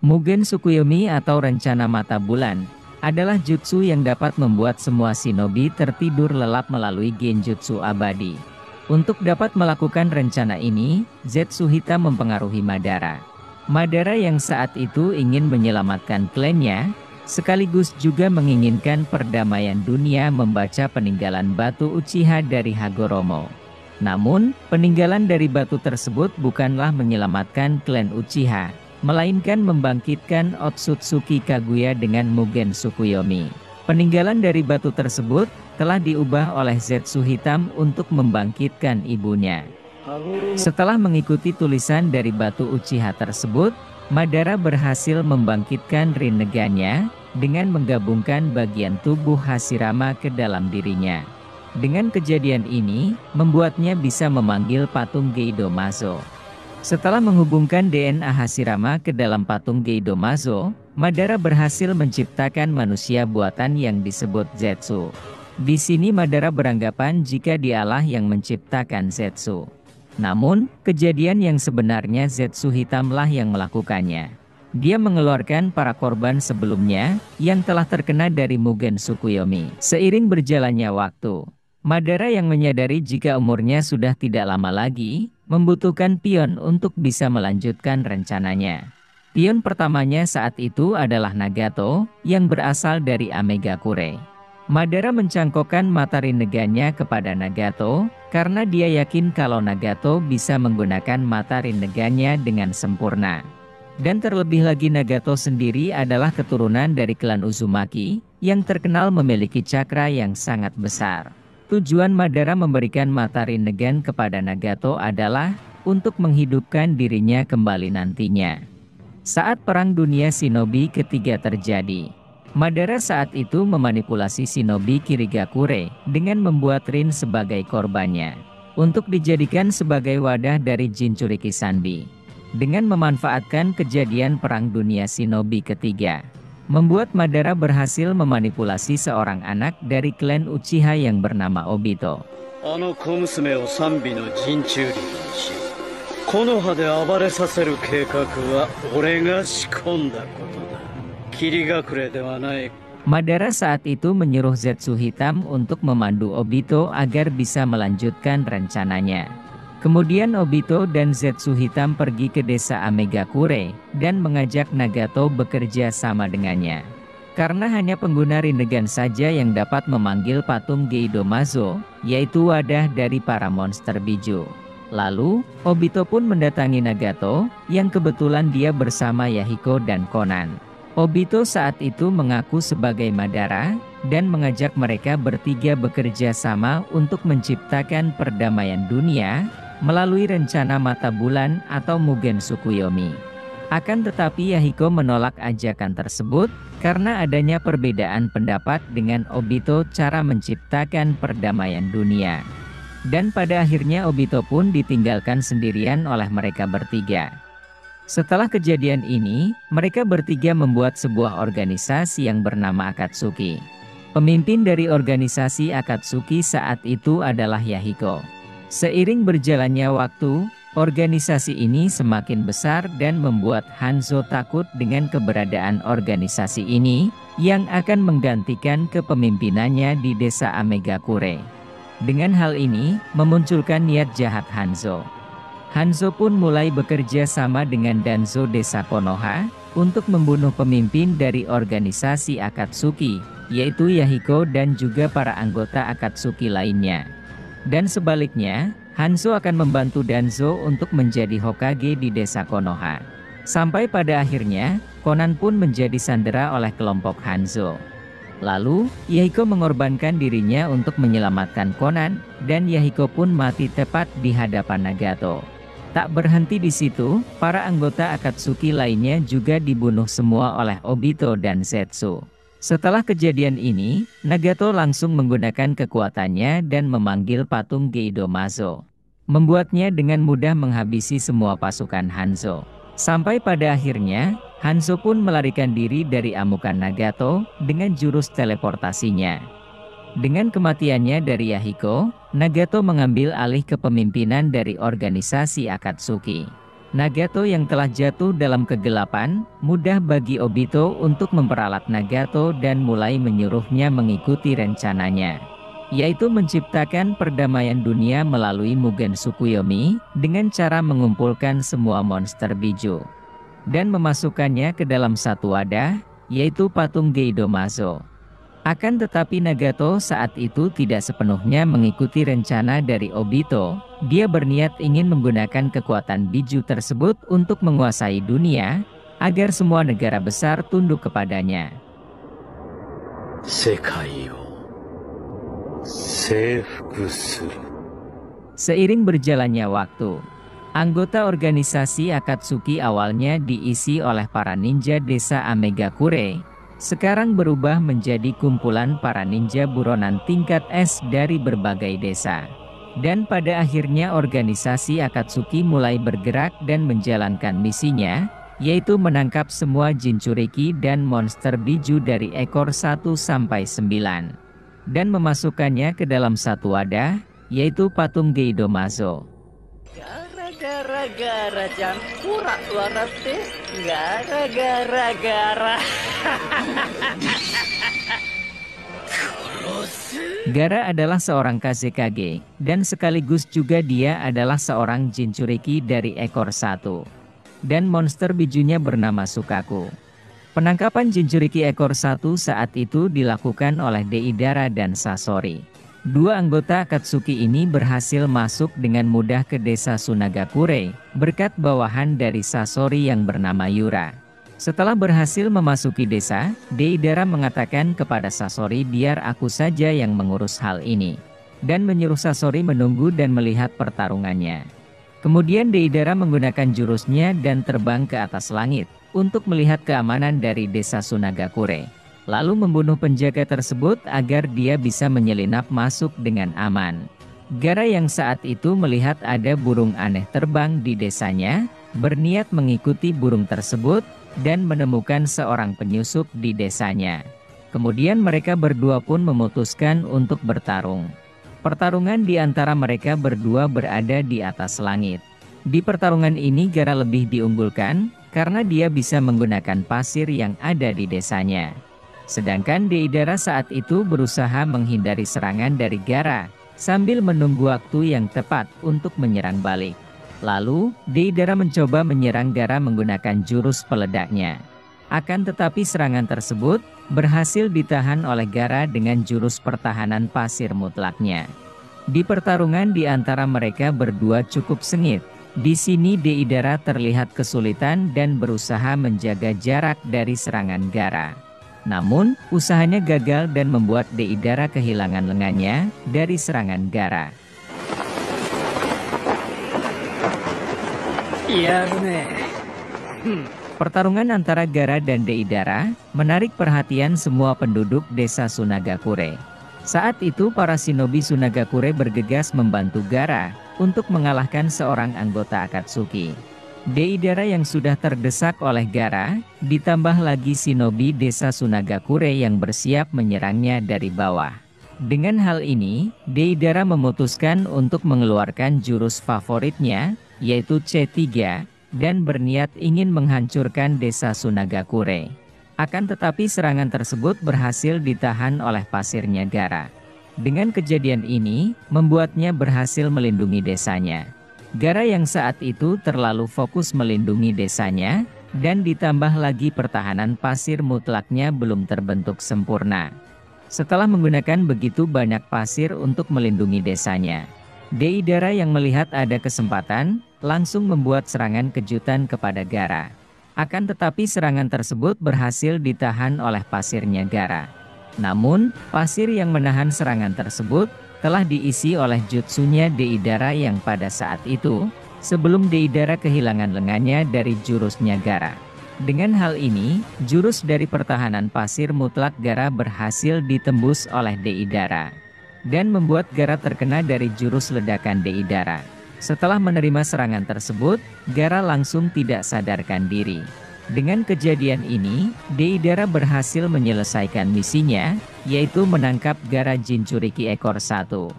Mugen Tsukuyomi atau rencana mata bulan adalah jutsu yang dapat membuat semua shinobi tertidur lelap melalui genjutsu abadi. Untuk dapat melakukan rencana ini, Zetsu Hitam mempengaruhi Madara. Madara yang saat itu ingin menyelamatkan klannya, sekaligus juga menginginkan perdamaian dunia membaca peninggalan batu Uchiha dari Hagoromo. Namun, peninggalan dari batu tersebut bukanlah menyelamatkan klan Uchiha, melainkan membangkitkan Otsutsuki Kaguya dengan Mugen Tsukuyomi. Peninggalan dari batu tersebut telah diubah oleh Zetsu Hitam untuk membangkitkan ibunya. Setelah mengikuti tulisan dari batu Uchiha tersebut, Madara berhasil membangkitkan Rinnegan-nya dengan menggabungkan bagian tubuh Hashirama ke dalam dirinya. Dengan kejadian ini, membuatnya bisa memanggil patung Geidomazo. Setelah menghubungkan DNA Hashirama ke dalam patung Geidomazo, Madara berhasil menciptakan manusia buatan yang disebut Zetsu. Di sini Madara beranggapan jika dialah yang menciptakan Zetsu. Namun, kejadian yang sebenarnya Zetsu Hitamlah yang melakukannya. Dia mengeluarkan para korban sebelumnya yang telah terkena dari Mugen Tsukuyomi. Seiring berjalannya waktu, Madara yang menyadari jika umurnya sudah tidak lama lagi, membutuhkan pion untuk bisa melanjutkan rencananya. Pion pertamanya saat itu adalah Nagato, yang berasal dari Amegakure. Madara mencangkokkan mata Rinnegan-nya kepada Nagato, karena dia yakin kalau Nagato bisa menggunakan mata Rinnegan-nya dengan sempurna. Dan terlebih lagi Nagato sendiri adalah keturunan dari klan Uzumaki, yang terkenal memiliki cakra yang sangat besar. Tujuan Madara memberikan mata Rinnegan kepada Nagato adalah untuk menghidupkan dirinya kembali nantinya. Saat Perang Dunia Shinobi ketiga terjadi, Madara saat itu memanipulasi shinobi Kirigakure dengan membuat Rin sebagai korbannya, untuk dijadikan sebagai wadah dari Jinchuriki Sanbi. Dengan memanfaatkan kejadian Perang Dunia Shinobi ketiga, membuat Madara berhasil memanipulasi seorang anak dari klan Uchiha yang bernama Obito. Madara saat itu menyuruh Zetsu Hitam untuk memandu Obito agar bisa melanjutkan rencananya. Kemudian Obito dan Zetsu Hitam pergi ke desa Amegakure dan mengajak Nagato bekerja sama dengannya. Karena hanya pengguna Rinnegan saja yang dapat memanggil patung Geidomazo, yaitu wadah dari para monster biju. Lalu, Obito pun mendatangi Nagato, yang kebetulan dia bersama Yahiko dan Konan. Obito saat itu mengaku sebagai Madara, dan mengajak mereka bertiga bekerja sama untuk menciptakan perdamaian dunia, melalui rencana mata bulan atau Mugen Tsukuyomi. Akan tetapi Yahiko menolak ajakan tersebut, karena adanya perbedaan pendapat dengan Obito cara menciptakan perdamaian dunia. Dan pada akhirnya Obito pun ditinggalkan sendirian oleh mereka bertiga. Setelah kejadian ini, mereka bertiga membuat sebuah organisasi yang bernama Akatsuki. Pemimpin dari organisasi Akatsuki saat itu adalah Yahiko. Seiring berjalannya waktu, organisasi ini semakin besar dan membuat Hanzo takut dengan keberadaan organisasi ini, yang akan menggantikan kepemimpinannya di desa Amegakure. Dengan hal ini, memunculkan niat jahat Hanzo. Hanzo pun mulai bekerja sama dengan Danzo desa Konoha, untuk membunuh pemimpin dari organisasi Akatsuki, yaitu Yahiko dan juga para anggota Akatsuki lainnya. Dan sebaliknya, Hanzo akan membantu Danzo untuk menjadi Hokage di desa Konoha. Sampai pada akhirnya, Konan pun menjadi sandera oleh kelompok Hanzo. Lalu, Yahiko mengorbankan dirinya untuk menyelamatkan Konan, dan Yahiko pun mati tepat di hadapan Nagato. Tak berhenti di situ, para anggota Akatsuki lainnya juga dibunuh semua oleh Obito dan Zetsu. Setelah kejadian ini, Nagato langsung menggunakan kekuatannya dan memanggil patung Geidomazo. Membuatnya dengan mudah menghabisi semua pasukan Hanzo. Sampai pada akhirnya, Hanzo pun melarikan diri dari amukan Nagato dengan jurus teleportasinya. Dengan kematiannya dari Yahiko, Nagato mengambil alih kepemimpinan dari organisasi Akatsuki. Nagato yang telah jatuh dalam kegelapan, mudah bagi Obito untuk memperalat Nagato dan mulai menyuruhnya mengikuti rencananya, yaitu menciptakan perdamaian dunia melalui Mugen Tsukuyomi, dengan cara mengumpulkan semua monster biju, dan memasukkannya ke dalam satu wadah, yaitu patung Geidomazo. Akan tetapi Nagato saat itu tidak sepenuhnya mengikuti rencana dari Obito. Dia berniat ingin menggunakan kekuatan biju tersebut untuk menguasai dunia, agar semua negara besar tunduk kepadanya. Seiring berjalannya waktu, anggota organisasi Akatsuki awalnya diisi oleh para ninja desa Amegakure, sekarang berubah menjadi kumpulan para ninja buronan tingkat S dari berbagai desa. Dan pada akhirnya organisasi Akatsuki mulai bergerak dan menjalankan misinya, yaitu menangkap semua Jinchuriki dan monster biju dari ekor 1 sampai 9. Dan memasukkannya ke dalam satu wadah, yaitu patung Geidomazo. Gara-gara campura suara teh, gara-gara. Gara adalah seorang Kazekage, dan sekaligus juga dia adalah seorang Jinchuriki dari ekor 1. Dan monster bijunya bernama Sukaku. Penangkapan Jinchuriki ekor 1 saat itu dilakukan oleh Deidara dan Sasori. Dua anggota Akatsuki ini berhasil masuk dengan mudah ke desa Sunagakure, berkat bawahan dari Sasori yang bernama Yura. Setelah berhasil memasuki desa, Deidara mengatakan kepada Sasori biar aku saja yang mengurus hal ini, dan menyuruh Sasori menunggu dan melihat pertarungannya. Kemudian Deidara menggunakan jurusnya dan terbang ke atas langit, untuk melihat keamanan dari desa Sunagakure. Lalu membunuh penjaga tersebut agar dia bisa menyelinap masuk dengan aman. Gara yang saat itu melihat ada burung aneh terbang di desanya, berniat mengikuti burung tersebut, dan menemukan seorang penyusup di desanya. Kemudian mereka berdua pun memutuskan untuk bertarung. Pertarungan di antara mereka berdua berada di atas langit. Di pertarungan ini Gara lebih diunggulkan, karena dia bisa menggunakan pasir yang ada di desanya. Sedangkan Deidara saat itu berusaha menghindari serangan dari Gara, sambil menunggu waktu yang tepat untuk menyerang balik. Lalu, Deidara mencoba menyerang Gara menggunakan jurus peledaknya. Akan tetapi serangan tersebut berhasil ditahan oleh Gara dengan jurus pertahanan pasir mutlaknya. Di pertarungan di antara mereka berdua cukup sengit. Di sini Deidara terlihat kesulitan dan berusaha menjaga jarak dari serangan Gara. Namun, usahanya gagal dan membuat Deidara kehilangan lengannya dari serangan Gara. Iya bener. Pertarungan antara Gara dan Deidara menarik perhatian semua penduduk desa Sunagakure. Saat itu para shinobi Sunagakure bergegas membantu Gara untuk mengalahkan seorang anggota Akatsuki. Deidara yang sudah terdesak oleh Gara, ditambah lagi shinobi desa Sunagakure yang bersiap menyerangnya dari bawah. Dengan hal ini, Deidara memutuskan untuk mengeluarkan jurus favoritnya, yaitu C3, dan berniat ingin menghancurkan desa Sunagakure. Akan tetapi serangan tersebut berhasil ditahan oleh pasirnya Gara. Dengan kejadian ini, membuatnya berhasil melindungi desanya. Gara yang saat itu terlalu fokus melindungi desanya, dan ditambah lagi pertahanan pasir mutlaknya belum terbentuk sempurna. Setelah menggunakan begitu banyak pasir untuk melindungi desanya, Deidara yang melihat ada kesempatan, langsung membuat serangan kejutan kepada Gara. Akan tetapi serangan tersebut berhasil ditahan oleh pasirnya Gara. Namun, pasir yang menahan serangan tersebut telah diisi oleh jutsunya Deidara yang pada saat itu, sebelum Deidara kehilangan lengannya dari jurusnya Gara. Dengan hal ini, jurus dari pertahanan pasir mutlak Gara berhasil ditembus oleh Deidara, dan membuat Gara terkena dari jurus ledakan Deidara. Setelah menerima serangan tersebut, Gara langsung tidak sadarkan diri. Dengan kejadian ini, Deidara berhasil menyelesaikan misinya, yaitu menangkap Gara Jinchuriki ekor 1.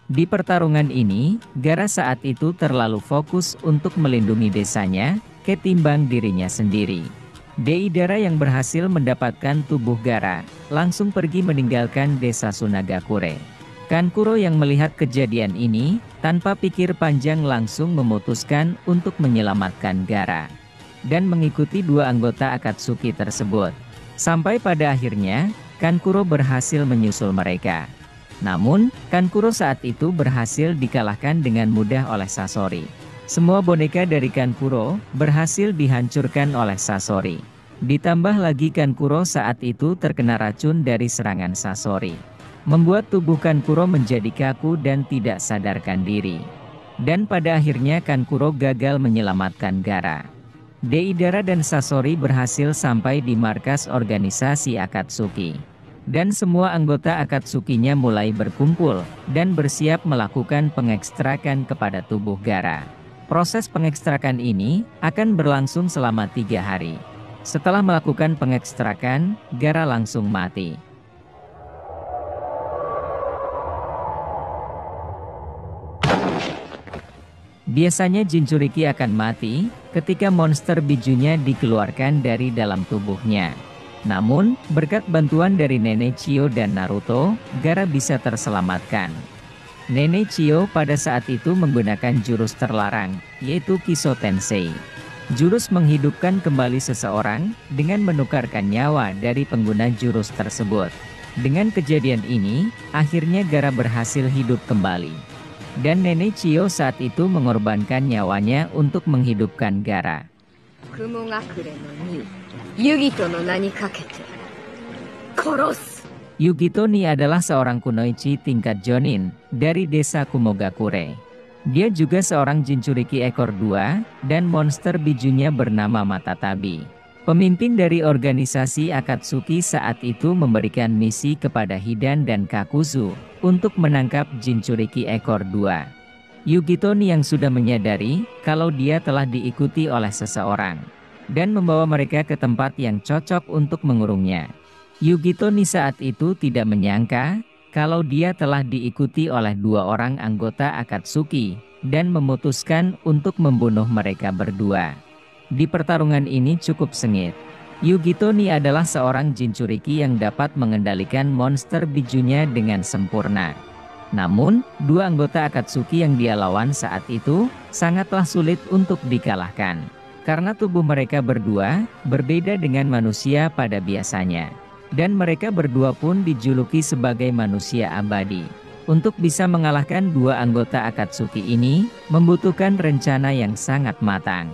Di pertarungan ini, Gara saat itu terlalu fokus untuk melindungi desanya, ketimbang dirinya sendiri. Deidara yang berhasil mendapatkan tubuh Gara, langsung pergi meninggalkan desa Sunagakure. Kankuro yang melihat kejadian ini, tanpa pikir panjang langsung memutuskan untuk menyelamatkan Gara. Dan mengikuti dua anggota Akatsuki tersebut. Sampai pada akhirnya, Kankuro berhasil menyusul mereka. Namun, Kankuro saat itu berhasil dikalahkan dengan mudah oleh Sasori. Semua boneka dari Kankuro berhasil dihancurkan oleh Sasori. Ditambah lagi Kankuro saat itu terkena racun dari serangan Sasori. Membuat tubuh Kankuro menjadi kaku dan tidak sadarkan diri. Dan pada akhirnya Kankuro gagal menyelamatkan Gara. Deidara dan Sasori berhasil sampai di markas organisasi Akatsuki. Dan semua anggota Akatsukinya mulai berkumpul, dan bersiap melakukan pengekstrakan kepada tubuh Gara. Proses pengekstrakan ini, akan berlangsung selama 3 hari. Setelah melakukan pengekstrakan, Gara langsung mati. Biasanya Jinchuriki akan mati, ketika monster bijunya dikeluarkan dari dalam tubuhnya. Namun, berkat bantuan dari Nenek Chiyo dan Naruto, Gara bisa terselamatkan. Nenek Chiyo pada saat itu menggunakan jurus terlarang, yaitu Kiso Tensei. Jurus menghidupkan kembali seseorang, dengan menukarkan nyawa dari pengguna jurus tersebut. Dengan kejadian ini, akhirnya Gara berhasil hidup kembali. Dan Nenek Chiyo saat itu mengorbankan nyawanya untuk menghidupkan Gara. Yugito Ni adalah seorang kunoichi tingkat Jonin dari desa Kumogakure. Dia juga seorang Jinchuriki ekor 2 dan monster bijunya bernama Matatabi. Pemimpin dari organisasi Akatsuki saat itu memberikan misi kepada Hidan dan Kakuzu untuk menangkap Jinchuriki ekor 2. Yugito Ni yang sudah menyadari kalau dia telah diikuti oleh seseorang dan membawa mereka ke tempat yang cocok untuk mengurungnya. Yugito Ni saat itu tidak menyangka kalau dia telah diikuti oleh 2 orang anggota Akatsuki dan memutuskan untuk membunuh mereka berdua. Di pertarungan ini cukup sengit. Yugito Ni adalah seorang Jinchuriki yang dapat mengendalikan monster bijunya dengan sempurna. Namun, 2 anggota Akatsuki yang dia lawan saat itu sangatlah sulit untuk dikalahkan. Karena tubuh mereka berdua berbeda dengan manusia pada biasanya. Dan mereka berdua pun dijuluki sebagai manusia abadi. Untuk bisa mengalahkan 2 anggota Akatsuki ini, membutuhkan rencana yang sangat matang.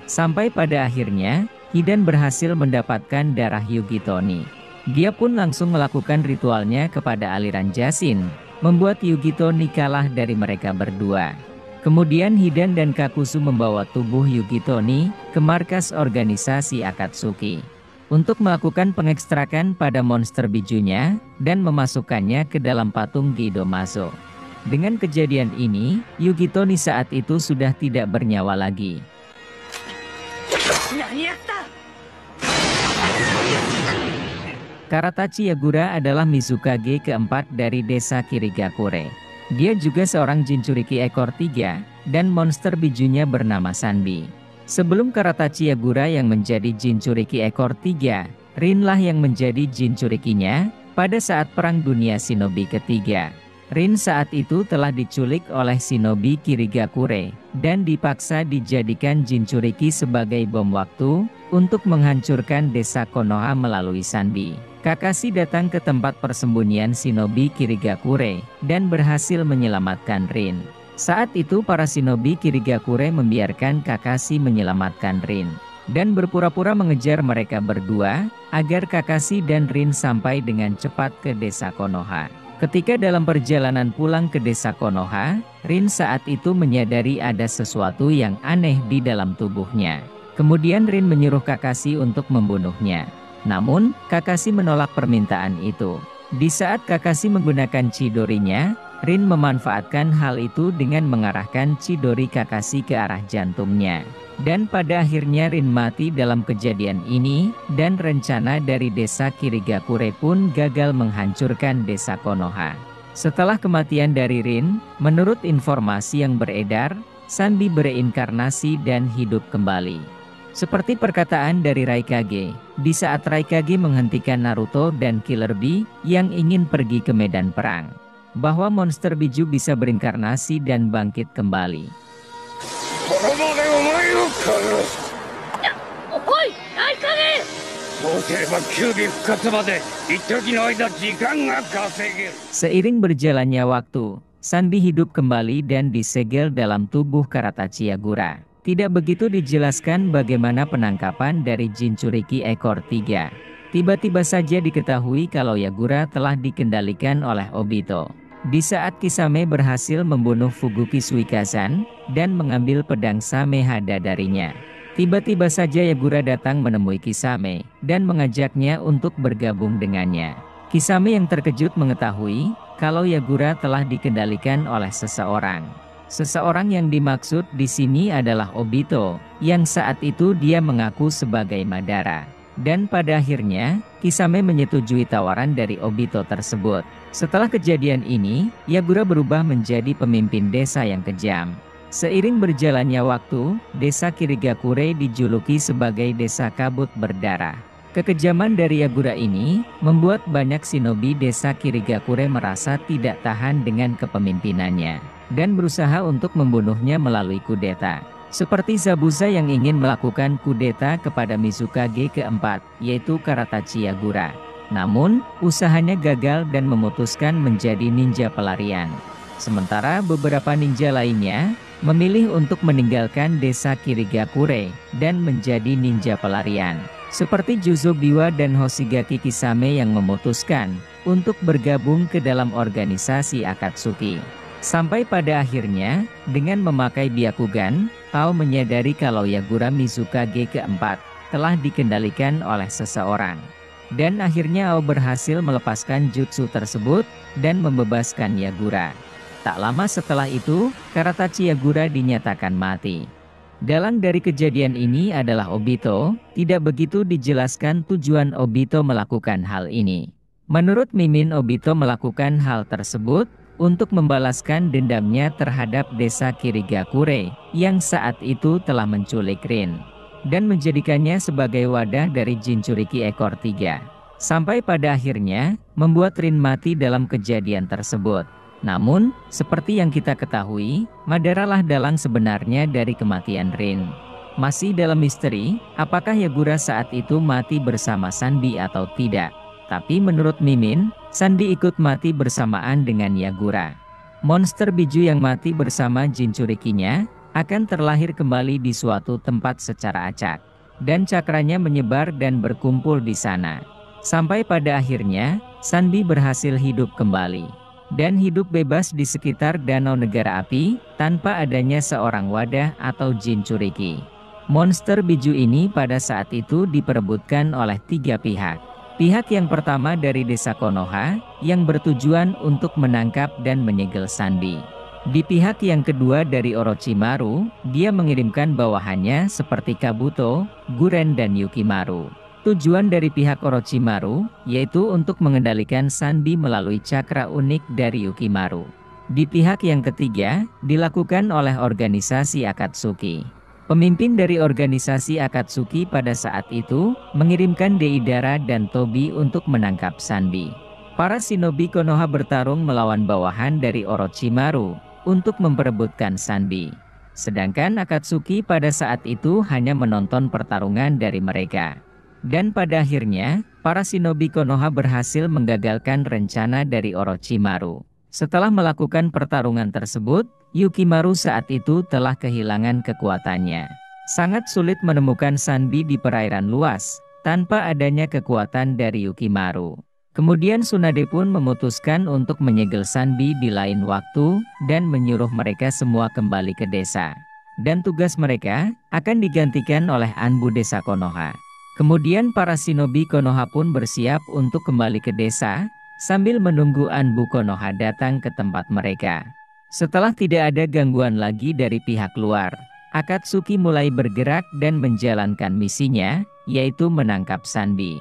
Sampai pada akhirnya, Hidan berhasil mendapatkan darah Yugito Ni. Dia pun langsung melakukan ritualnya kepada aliran Jashin, membuat Yugito Ni kalah dari mereka berdua. Kemudian Hidan dan Kakuzu membawa tubuh Yugito Ni ke markas organisasi Akatsuki untuk melakukan pengekstrakan pada monster bijunya dan memasukkannya ke dalam patung Gidomazo. Dengan kejadian ini, Yugito Ni saat itu sudah tidak bernyawa lagi. Karatachi Yagura adalah Mizukage keempat dari desa Kirigakure. Dia juga seorang Jinchuriki ekor 3, dan monster bijunya bernama Sanbi. Sebelum Karatachi Yagura yang menjadi Jinchuriki ekor 3, Rinlah yang menjadi Jinchurikinya, pada saat Perang Dunia Shinobi ketiga. Rin saat itu telah diculik oleh Shinobi Kirigakure, dan dipaksa dijadikan Jinchuriki sebagai bom waktu, untuk menghancurkan desa Konoha melalui Sanbi. Kakashi datang ke tempat persembunyian Shinobi Kirigakure, dan berhasil menyelamatkan Rin. Saat itu para Shinobi Kirigakure membiarkan Kakashi menyelamatkan Rin, dan berpura-pura mengejar mereka berdua, agar Kakashi dan Rin sampai dengan cepat ke desa Konoha. Ketika dalam perjalanan pulang ke desa Konoha, Rin saat itu menyadari ada sesuatu yang aneh di dalam tubuhnya. Kemudian Rin menyuruh Kakashi untuk membunuhnya. Namun, Kakashi menolak permintaan itu. Di saat Kakashi menggunakan Chidorinya, Rin memanfaatkan hal itu dengan mengarahkan Chidori Kakashi ke arah jantungnya. Dan pada akhirnya Rin mati dalam kejadian ini, dan rencana dari desa Kirigakure pun gagal menghancurkan desa Konoha. Setelah kematian dari Rin, menurut informasi yang beredar, Sanbi bereinkarnasi dan hidup kembali. Seperti perkataan dari Raikage, di saat Raikage menghentikan Naruto dan Killer Bee yang ingin pergi ke medan perang, bahwa monster biju bisa berinkarnasi dan bangkit kembali. Seiring berjalannya waktu, Sanbi hidup kembali dan disegel dalam tubuh Karatachi Yagura. Tidak begitu dijelaskan bagaimana penangkapan dari Jinchuriki ekor 3. Tiba-tiba saja diketahui kalau Yagura telah dikendalikan oleh Obito. Di saat Kisame berhasil membunuh Fuguki Suikazan dan mengambil pedang Samehada darinya. Tiba-tiba saja Yagura datang menemui Kisame dan mengajaknya untuk bergabung dengannya. Kisame yang terkejut mengetahui kalau Yagura telah dikendalikan oleh seseorang. Seseorang yang dimaksud di sini adalah Obito, yang saat itu dia mengaku sebagai Madara. Dan pada akhirnya, Kisame menyetujui tawaran dari Obito tersebut. Setelah kejadian ini, Yagura berubah menjadi pemimpin desa yang kejam. Seiring berjalannya waktu, desa Kirigakure dijuluki sebagai desa kabut berdarah. Kekejaman dari Yagura ini membuat banyak shinobi desa Kirigakure merasa tidak tahan dengan kepemimpinannya dan berusaha untuk membunuhnya melalui kudeta. Seperti Zabuza yang ingin melakukan kudeta kepada Mizukage keempat, yaitu Karatachi Yagura. Namun, usahanya gagal dan memutuskan menjadi ninja pelarian. Sementara beberapa ninja lainnya memilih untuk meninggalkan desa Kirigakure dan menjadi ninja pelarian. Seperti Juzo Biwa dan Hoshigaki Kisame yang memutuskan untuk bergabung ke dalam organisasi Akatsuki. Sampai pada akhirnya, dengan memakai Byakugan, Tao menyadari kalau Yagura Mizukage keempat telah dikendalikan oleh seseorang. Dan akhirnya Ao berhasil melepaskan jutsu tersebut dan membebaskan Yagura. Tak lama setelah itu, Karatachi Yagura dinyatakan mati. Dalang dari kejadian ini adalah Obito. Tidak begitu dijelaskan tujuan Obito melakukan hal ini. Menurut Mimin, Obito melakukan hal tersebut untuk membalaskan dendamnya terhadap desa Kirigakure yang saat itu telah menculik Rin dan menjadikannya sebagai wadah dari Jinchuriki ekor 3. Sampai pada akhirnya membuat Rin mati dalam kejadian tersebut. Namun, seperti yang kita ketahui, Madara lah dalang sebenarnya dari kematian Rin. Masih dalam misteri, apakah Yagura saat itu mati bersama Sanbi atau tidak? Tapi menurut Mimin, Sanbi ikut mati bersamaan dengan Yagura. Monster biju yang mati bersama Jinchurikinya akan terlahir kembali di suatu tempat secara acak. Dan cakranya menyebar dan berkumpul di sana. Sampai pada akhirnya, Sanbi berhasil hidup kembali. Dan hidup bebas di sekitar Danau Negara Api, tanpa adanya seorang wadah atau Jinchuriki. Monster biju ini pada saat itu diperebutkan oleh 3 pihak. Pihak yang pertama dari desa Konoha, yang bertujuan untuk menangkap dan menyegel Sanbi. Di pihak yang kedua dari Orochimaru, dia mengirimkan bawahannya seperti Kabuto, Guren dan Yukimaru. Tujuan dari pihak Orochimaru, yaitu untuk mengendalikan Sanbi melalui cakra unik dari Yukimaru. Di pihak yang ketiga, dilakukan oleh organisasi Akatsuki. Pemimpin dari organisasi Akatsuki pada saat itu mengirimkan Deidara dan Tobi untuk menangkap Sanbi. Para shinobi Konoha bertarung melawan bawahan dari Orochimaru untuk memperebutkan Sanbi. Sedangkan Akatsuki pada saat itu hanya menonton pertarungan dari mereka. Dan pada akhirnya, para shinobi Konoha berhasil menggagalkan rencana dari Orochimaru. Setelah melakukan pertarungan tersebut, Yukimaru saat itu telah kehilangan kekuatannya. Sangat sulit menemukan Sanbi di perairan luas, tanpa adanya kekuatan dari Yukimaru. Kemudian Tsunade pun memutuskan untuk menyegel Sanbi di lain waktu, dan menyuruh mereka semua kembali ke desa. Dan tugas mereka akan digantikan oleh Anbu desa Konoha. Kemudian para shinobi Konoha pun bersiap untuk kembali ke desa, sambil menunggu Anbu Konoha datang ke tempat mereka. Setelah tidak ada gangguan lagi dari pihak luar, Akatsuki mulai bergerak dan menjalankan misinya, yaitu menangkap Sanbi.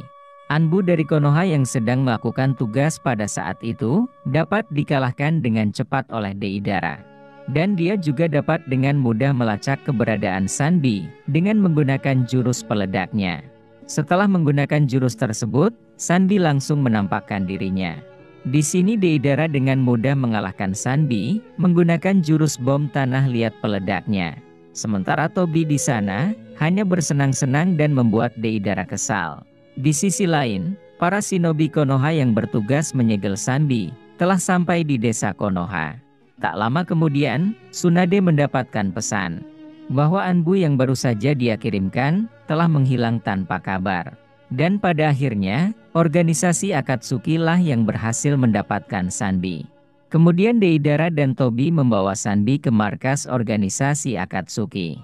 Anbu dari Konoha yang sedang melakukan tugas pada saat itu, dapat dikalahkan dengan cepat oleh Deidara. Dan dia juga dapat dengan mudah melacak keberadaan Sanbi, dengan menggunakan jurus peledaknya. Setelah menggunakan jurus tersebut, Sanbi langsung menampakkan dirinya. Di sini Deidara dengan mudah mengalahkan Sanbi, menggunakan jurus bom tanah liat peledaknya. Sementara Tobi di sana, hanya bersenang-senang dan membuat Deidara kesal. Di sisi lain, para shinobi Konoha yang bertugas menyegel Sanbi, telah sampai di desa Konoha. Tak lama kemudian, Tsunade mendapatkan pesan bahwa Anbu yang baru saja dia kirimkan, telah menghilang tanpa kabar. Dan pada akhirnya, organisasi Akatsuki lah yang berhasil mendapatkan Sanbi. Kemudian Deidara dan Tobi membawa Sanbi ke markas organisasi Akatsuki.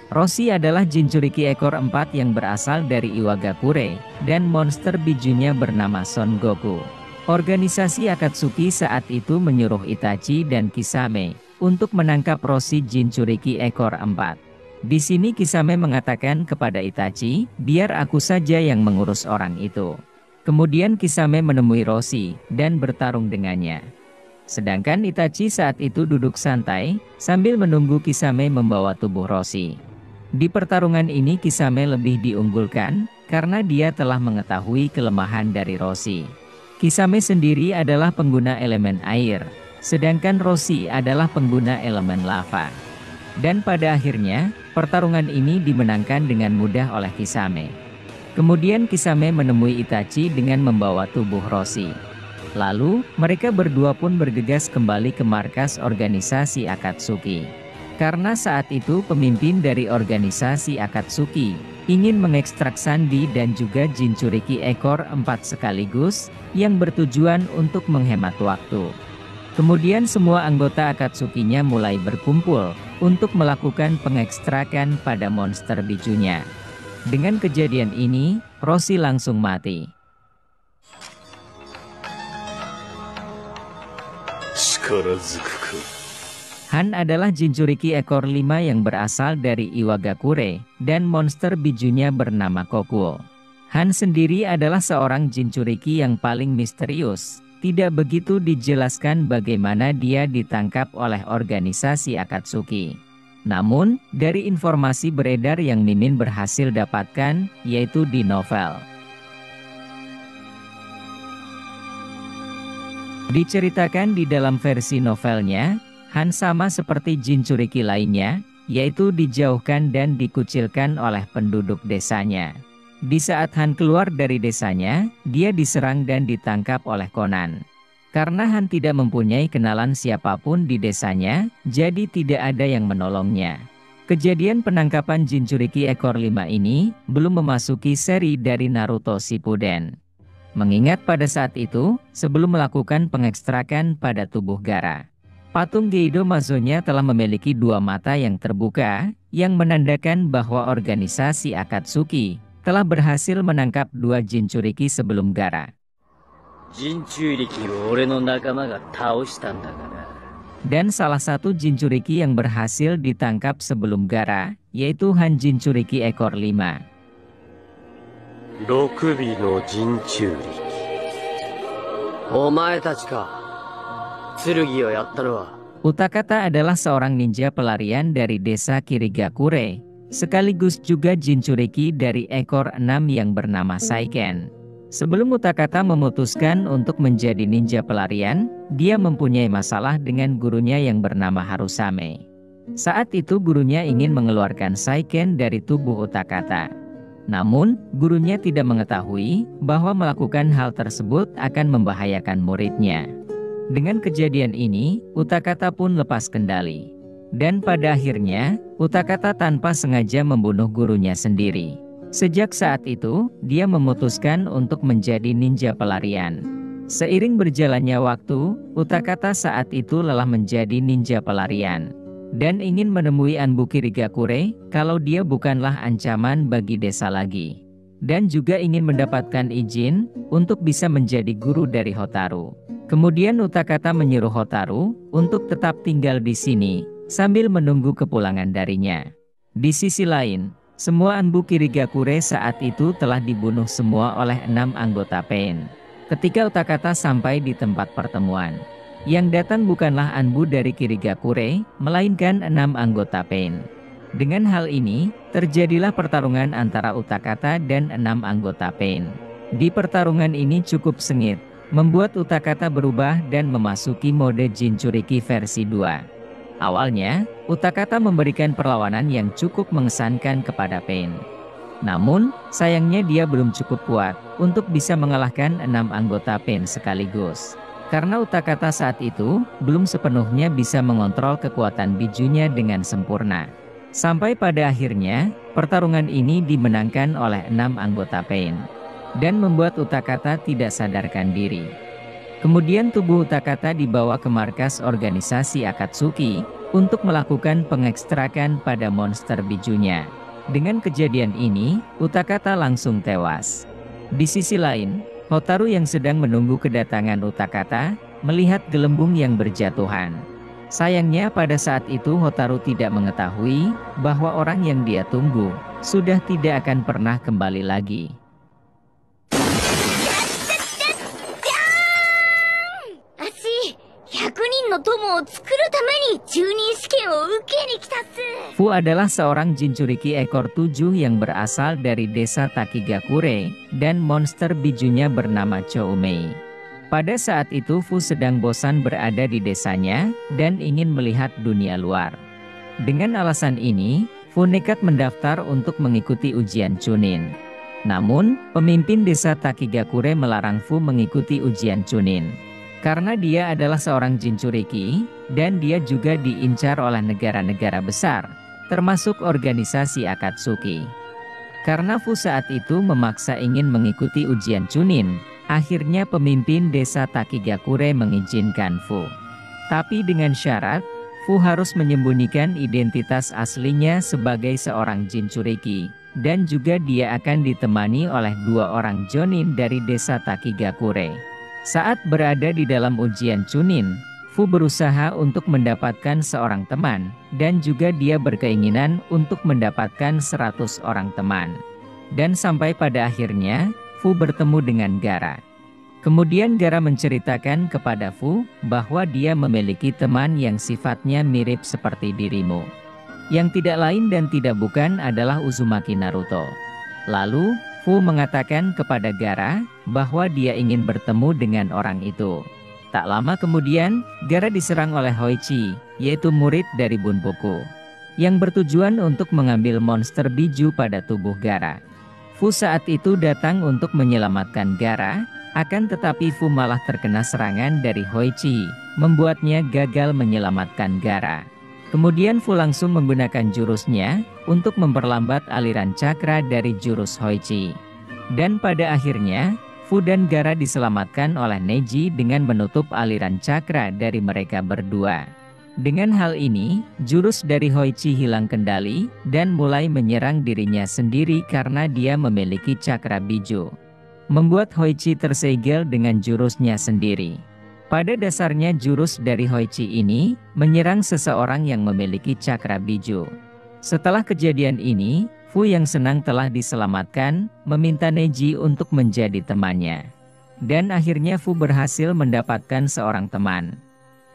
Roshi adalah Jinchuriki ekor 4 yang berasal dari Iwagakure, dan monster bijunya bernama Son Goku. Organisasi Akatsuki saat itu menyuruh Itachi dan Kisame untuk menangkap Roshi Jinchuriki ekor 4. Di sini Kisame mengatakan kepada Itachi, biar aku saja yang mengurus orang itu. Kemudian Kisame menemui Roshi dan bertarung dengannya. Sedangkan Itachi saat itu duduk santai, sambil menunggu Kisame membawa tubuh Roshi. Di pertarungan ini Kisame lebih diunggulkan, karena dia telah mengetahui kelemahan dari Roshi. Kisame sendiri adalah pengguna elemen air, sedangkan Roshi adalah pengguna elemen lava. Dan pada akhirnya, pertarungan ini dimenangkan dengan mudah oleh Kisame. Kemudian Kisame menemui Itachi dengan membawa tubuh Roshi. Lalu, mereka berdua pun bergegas kembali ke markas organisasi Akatsuki. Karena saat itu pemimpin dari organisasi Akatsuki ingin mengekstrak Sanbi dan juga Jinchuriki ekor 4 sekaligus, yang bertujuan untuk menghemat waktu. Kemudian semua anggota Akatsukinya mulai berkumpul untuk melakukan pengekstrakan pada monster bijunya. Dengan kejadian ini, Roshi langsung mati. Han adalah Jinchuriki ekor 5 yang berasal dari Iwagakure, dan monster bijunya bernama Kokuo. Han sendiri adalah seorang Jinchuriki yang paling misterius. Tidak begitu dijelaskan bagaimana dia ditangkap oleh organisasi Akatsuki. Namun, dari informasi beredar yang Mimin berhasil dapatkan, yaitu di novel. Diceritakan di dalam versi novelnya, Han sama seperti Jinchuriki lainnya, yaitu dijauhkan dan dikucilkan oleh penduduk desanya. Di saat Han keluar dari desanya, dia diserang dan ditangkap oleh Conan. Karena Han tidak mempunyai kenalan siapapun di desanya, jadi tidak ada yang menolongnya. Kejadian penangkapan Jinchuriki ekor 5 ini, belum memasuki seri dari Naruto Shippuden. Mengingat pada saat itu, sebelum melakukan pengekstrakan pada tubuh Gaara, patung Geido Mazonya telah memiliki 2 mata yang terbuka, yang menandakan bahwa organisasi Akatsuki telah berhasil menangkap 2 Jinchuriki sebelum Gaara. Dan salah satu Jinchuriki yang berhasil ditangkap sebelum Gaara, yaitu Han Jinchuriki ekor 5. Utakata adalah seorang ninja pelarian dari desa Kirigakure, sekaligus juga Jinchuriki dari ekor 6 yang bernama Saiken. Sebelum Utakata memutuskan untuk menjadi ninja pelarian, dia mempunyai masalah dengan gurunya yang bernama Harusame. Saat itu gurunya ingin mengeluarkan Saiken dari tubuh Utakata. Namun, gurunya tidak mengetahui bahwa melakukan hal tersebut akan membahayakan muridnya. Dengan kejadian ini, Utakata pun lepas kendali. Dan pada akhirnya, Utakata tanpa sengaja membunuh gurunya sendiri. Sejak saat itu, dia memutuskan untuk menjadi ninja pelarian. Seiring berjalannya waktu, Utakata saat itu lelah menjadi ninja pelarian. Dan ingin menemui Anbu Kirigakure, kalau dia bukanlah ancaman bagi desa lagi. Dan juga ingin mendapatkan izin, untuk bisa menjadi guru dari Hotaru. Kemudian Utakata menyuruh Hotaru, untuk tetap tinggal di sini, sambil menunggu kepulangan darinya. Di sisi lain, semua Anbu Kirigakure saat itu telah dibunuh semua oleh 6 anggota Pain. Ketika Utakata sampai di tempat pertemuan, yang datang bukanlah Anbu dari Kirigakure, melainkan 6 anggota Pain. Dengan hal ini, terjadilah pertarungan antara Utakata dan 6 anggota Pain. Di pertarungan ini cukup sengit, membuat Utakata berubah dan memasuki mode Jinchuriki versi 2. Awalnya, Utakata memberikan perlawanan yang cukup mengesankan kepada Pain. Namun, sayangnya dia belum cukup kuat untuk bisa mengalahkan 6 anggota Pain sekaligus. Karena Utakata saat itu belum sepenuhnya bisa mengontrol kekuatan bijunya dengan sempurna. Sampai pada akhirnya, pertarungan ini dimenangkan oleh 6 anggota Pain. Dan membuat Utakata tidak sadarkan diri. Kemudian tubuh Utakata dibawa ke markas organisasi Akatsuki untuk melakukan pengekstrakan pada monster bijunya. Dengan kejadian ini, Utakata langsung tewas. Di sisi lain, Hotaru yang sedang menunggu kedatangan Utakata, melihat gelembung yang berjatuhan. Sayangnya pada saat itu Hotaru tidak mengetahui bahwa orang yang dia tunggu sudah tidak akan pernah kembali lagi. Fu adalah seorang Jinchuriki ekor 7 yang berasal dari desa Takigakure, dan monster bijunya bernama Choumei. Pada saat itu Fu sedang bosan berada di desanya, dan ingin melihat dunia luar. Dengan alasan ini, Fu nekat mendaftar untuk mengikuti ujian Chunin. Namun, pemimpin desa Takigakure melarang Fu mengikuti ujian Chunin. Karena dia adalah seorang Jinchuriki, dan dia juga diincar oleh negara-negara besar, termasuk organisasi Akatsuki. Karena Fu saat itu memaksa ingin mengikuti ujian Chunin, akhirnya pemimpin desa Takigakure mengizinkan Fu. Tapi dengan syarat, Fu harus menyembunyikan identitas aslinya sebagai seorang Jinchuriki, dan juga dia akan ditemani oleh 2 orang Jonin dari desa Takigakure. Saat berada di dalam ujian Chunin, Fu berusaha untuk mendapatkan seorang teman, dan juga dia berkeinginan untuk mendapatkan 100 orang teman. Dan sampai pada akhirnya, Fu bertemu dengan Gaara. Kemudian Gaara menceritakan kepada Fu bahwa dia memiliki teman yang sifatnya mirip seperti dirimu. Yang tidak lain dan tidak bukan adalah Uzumaki Naruto. Lalu, Fu mengatakan kepada Gaara bahwa dia ingin bertemu dengan orang itu. Tak lama kemudian, Gaara diserang oleh Hoichi, yaitu murid dari Bunboku, yang bertujuan untuk mengambil monster biju pada tubuh Gaara. Fu saat itu datang untuk menyelamatkan Gaara, akan tetapi Fu malah terkena serangan dari Hoichi, membuatnya gagal menyelamatkan Gaara. Kemudian Fu langsung menggunakan jurusnya untuk memperlambat aliran cakra dari jurus Hoichi. Dan pada akhirnya, Fu dan Gaara diselamatkan oleh Neji dengan menutup aliran cakra dari mereka berdua. Dengan hal ini, jurus dari Hoichi hilang kendali dan mulai menyerang dirinya sendiri karena dia memiliki cakra biju. Membuat Hoichi tersegel dengan jurusnya sendiri. Pada dasarnya jurus dari Hoichi ini menyerang seseorang yang memiliki cakra biju. Setelah kejadian ini, Fu yang senang telah diselamatkan, meminta Neji untuk menjadi temannya. Dan akhirnya Fu berhasil mendapatkan seorang teman.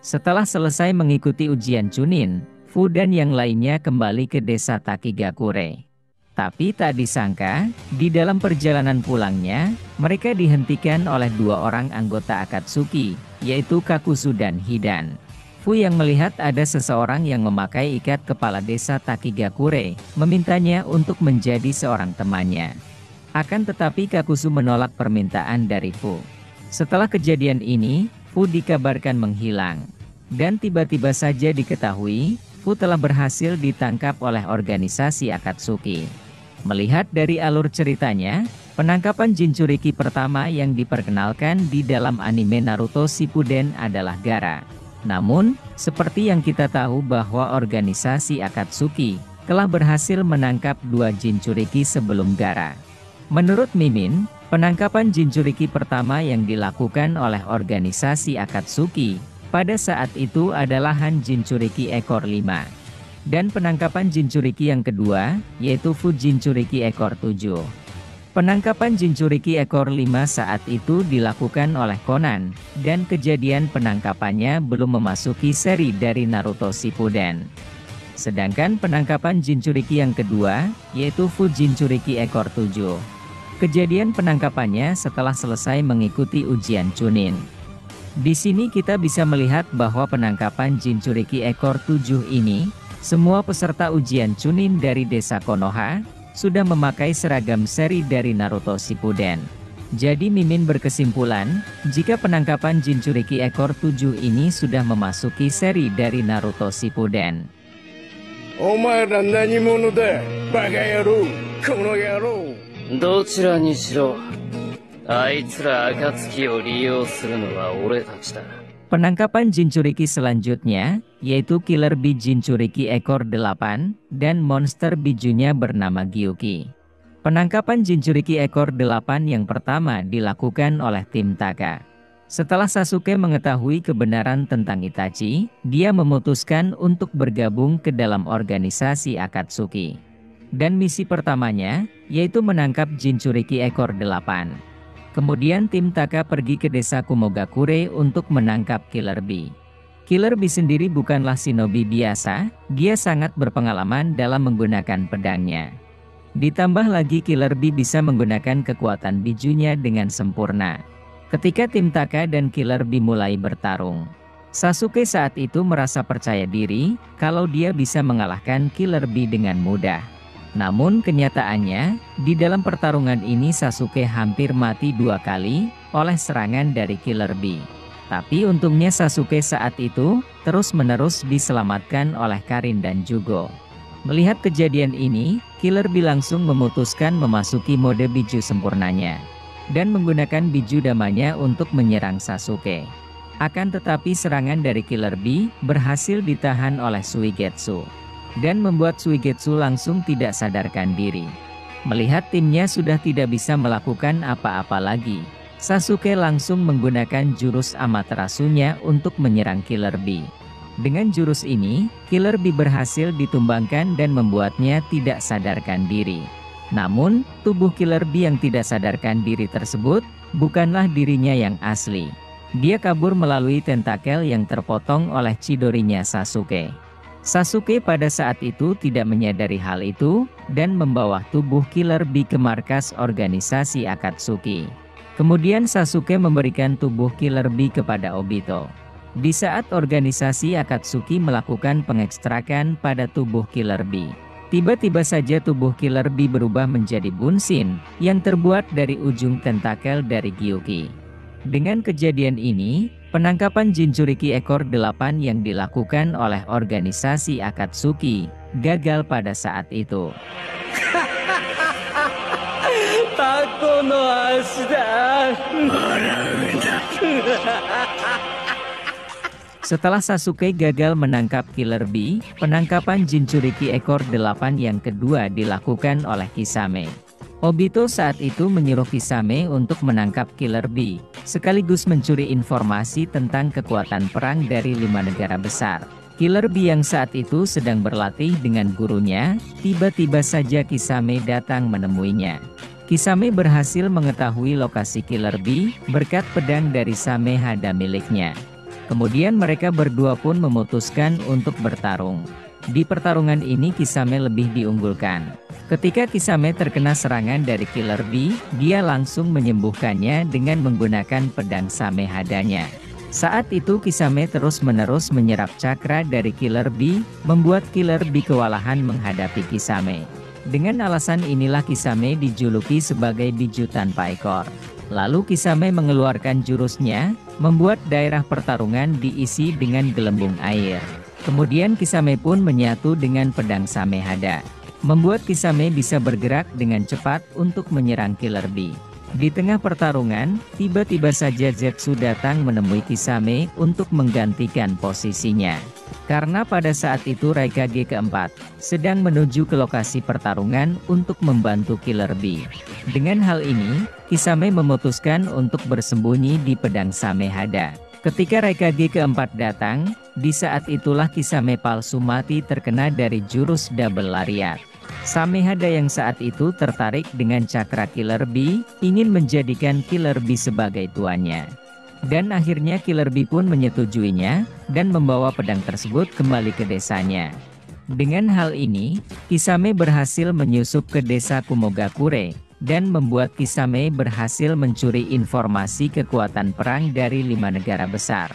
Setelah selesai mengikuti ujian Chunin, Fu dan yang lainnya kembali ke desa Takigakure. Tapi tak disangka, di dalam perjalanan pulangnya, mereka dihentikan oleh 2 orang anggota Akatsuki, yaitu Kakuzu dan Hidan. Fu yang melihat ada seseorang yang memakai ikat kepala desa Takigakure, memintanya untuk menjadi seorang temannya. Akan tetapi Kakuzu menolak permintaan dari Fu. Setelah kejadian ini, Fu dikabarkan menghilang. Dan tiba-tiba saja diketahui, Fu telah berhasil ditangkap oleh organisasi Akatsuki. Melihat dari alur ceritanya, penangkapan Jinchuriki pertama yang diperkenalkan di dalam anime Naruto Shippuden adalah Gaara. Namun, seperti yang kita tahu bahwa organisasi Akatsuki telah berhasil menangkap 2 Jinchuriki sebelum Gaara. Menurut Mimin, penangkapan Jinchuriki pertama yang dilakukan oleh organisasi Akatsuki pada saat itu adalah Han Jinchuriki ekor 5. Dan penangkapan Jinchuriki yang kedua, yaitu Fu Jinchuriki ekor 7. Penangkapan Jinchuriki ekor 5 saat itu dilakukan oleh Conan, dan kejadian penangkapannya belum memasuki seri dari Naruto Shippuden. Sedangkan penangkapan Jinchuriki yang kedua, yaitu Fu Jinchuriki ekor 7. Kejadian penangkapannya setelah selesai mengikuti ujian Chunin. Di sini kita bisa melihat bahwa penangkapan Jinchuriki ekor 7 ini, semua peserta ujian Chunin dari desa Konoha, sudah memakai seragam seri dari Naruto Shippuden. Jadi Mimin berkesimpulan, jika penangkapan Jinchuriki ekor 7 ini sudah memasuki seri dari Naruto Shippuden. Omaera nani mono da, baka yarou, kono yarou. どちらにしろ、あいつら暁を利用するのは俺たちだ。 Penangkapan Jinchuriki selanjutnya, yaitu Killer Bee Jinchuriki ekor 8, dan monster bijunya bernama Gyuki. Penangkapan Jinchuriki ekor 8 yang pertama dilakukan oleh tim Taka. Setelah Sasuke mengetahui kebenaran tentang Itachi, dia memutuskan untuk bergabung ke dalam organisasi Akatsuki. Dan misi pertamanya, yaitu menangkap Jinchuriki ekor 8. Kemudian tim Taka pergi ke desa Kumogakure untuk menangkap Killer Bee. Killer Bee sendiri bukanlah shinobi biasa, dia sangat berpengalaman dalam menggunakan pedangnya. Ditambah lagi Killer Bee bisa menggunakan kekuatan bijunya dengan sempurna. Ketika tim Taka dan Killer Bee mulai bertarung, Sasuke saat itu merasa percaya diri kalau dia bisa mengalahkan Killer Bee dengan mudah. Namun kenyataannya, di dalam pertarungan ini Sasuke hampir mati 2 kali oleh serangan dari Killer Bee. Tapi untungnya Sasuke saat itu terus-menerus diselamatkan oleh Karin dan Jugo. Melihat kejadian ini, Killer Bee langsung memutuskan memasuki mode biju sempurnanya dan menggunakan biju damanya untuk menyerang Sasuke. Akan tetapi serangan dari Killer Bee berhasil ditahan oleh Suigetsu dan membuat Suigetsu langsung tidak sadarkan diri. Melihat timnya sudah tidak bisa melakukan apa-apa lagi, Sasuke langsung menggunakan jurus Amaterasunya untuk menyerang Killer Bee. Dengan jurus ini, Killer Bee berhasil ditumbangkan dan membuatnya tidak sadarkan diri. Namun, tubuh Killer Bee yang tidak sadarkan diri tersebut bukanlah dirinya yang asli. Dia kabur melalui tentakel yang terpotong oleh Chidorinya Sasuke. Sasuke pada saat itu tidak menyadari hal itu, dan membawa tubuh Killer Bee ke markas organisasi Akatsuki. Kemudian Sasuke memberikan tubuh Killer Bee kepada Obito. Di saat organisasi Akatsuki melakukan pengekstrakan pada tubuh Killer Bee, tiba-tiba saja tubuh Killer Bee berubah menjadi Bunshin, yang terbuat dari ujung tentakel dari Gyuki. Dengan kejadian ini, penangkapan Jinchuriki ekor 8 yang dilakukan oleh organisasi Akatsuki gagal pada saat itu. Tako no ashi da. Setelah Sasuke gagal menangkap Killer Bee, penangkapan Jinchuriki ekor 8 yang kedua dilakukan oleh Kisame. Obito saat itu menyuruh Kisame untuk menangkap Killer Bee, sekaligus mencuri informasi tentang kekuatan perang dari 5 negara besar. Killer Bee yang saat itu sedang berlatih dengan gurunya, tiba-tiba saja Kisame datang menemuinya. Kisame berhasil mengetahui lokasi Killer Bee berkat pedang dari Samehada miliknya. Kemudian mereka berdua pun memutuskan untuk bertarung. Di pertarungan ini Kisame lebih diunggulkan. Ketika Kisame terkena serangan dari Killer Bee, dia langsung menyembuhkannya dengan menggunakan pedang Samehadanya. Saat itu Kisame terus-menerus menyerap cakra dari Killer Bee, membuat Killer Bee kewalahan menghadapi Kisame. Dengan alasan inilah Kisame dijuluki sebagai biju tanpa ekor. Lalu Kisame mengeluarkan jurusnya, membuat daerah pertarungan diisi dengan gelembung air. Kemudian Kisame pun menyatu dengan pedang Samehada, membuat Kisame bisa bergerak dengan cepat untuk menyerang Killer Bee. Di tengah pertarungan, tiba-tiba saja Zetsu datang menemui Kisame untuk menggantikan posisinya. Karena pada saat itu Raikage keempat sedang menuju ke lokasi pertarungan untuk membantu Killer Bee. Dengan hal ini, Kisame memutuskan untuk bersembunyi di pedang Samehada. Ketika Raikage keempat datang, di saat itulah Kisame palsu mati terkena dari jurus double lariat. Samehada yang saat itu tertarik dengan cakra Killer Bee, ingin menjadikan Killer Bee sebagai tuannya. Dan akhirnya Killer Bee pun menyetujuinya, dan membawa pedang tersebut kembali ke desanya. Dengan hal ini, Kisame berhasil menyusup ke desa Kumogakure, dan membuat Kisame berhasil mencuri informasi kekuatan perang dari 5 negara besar.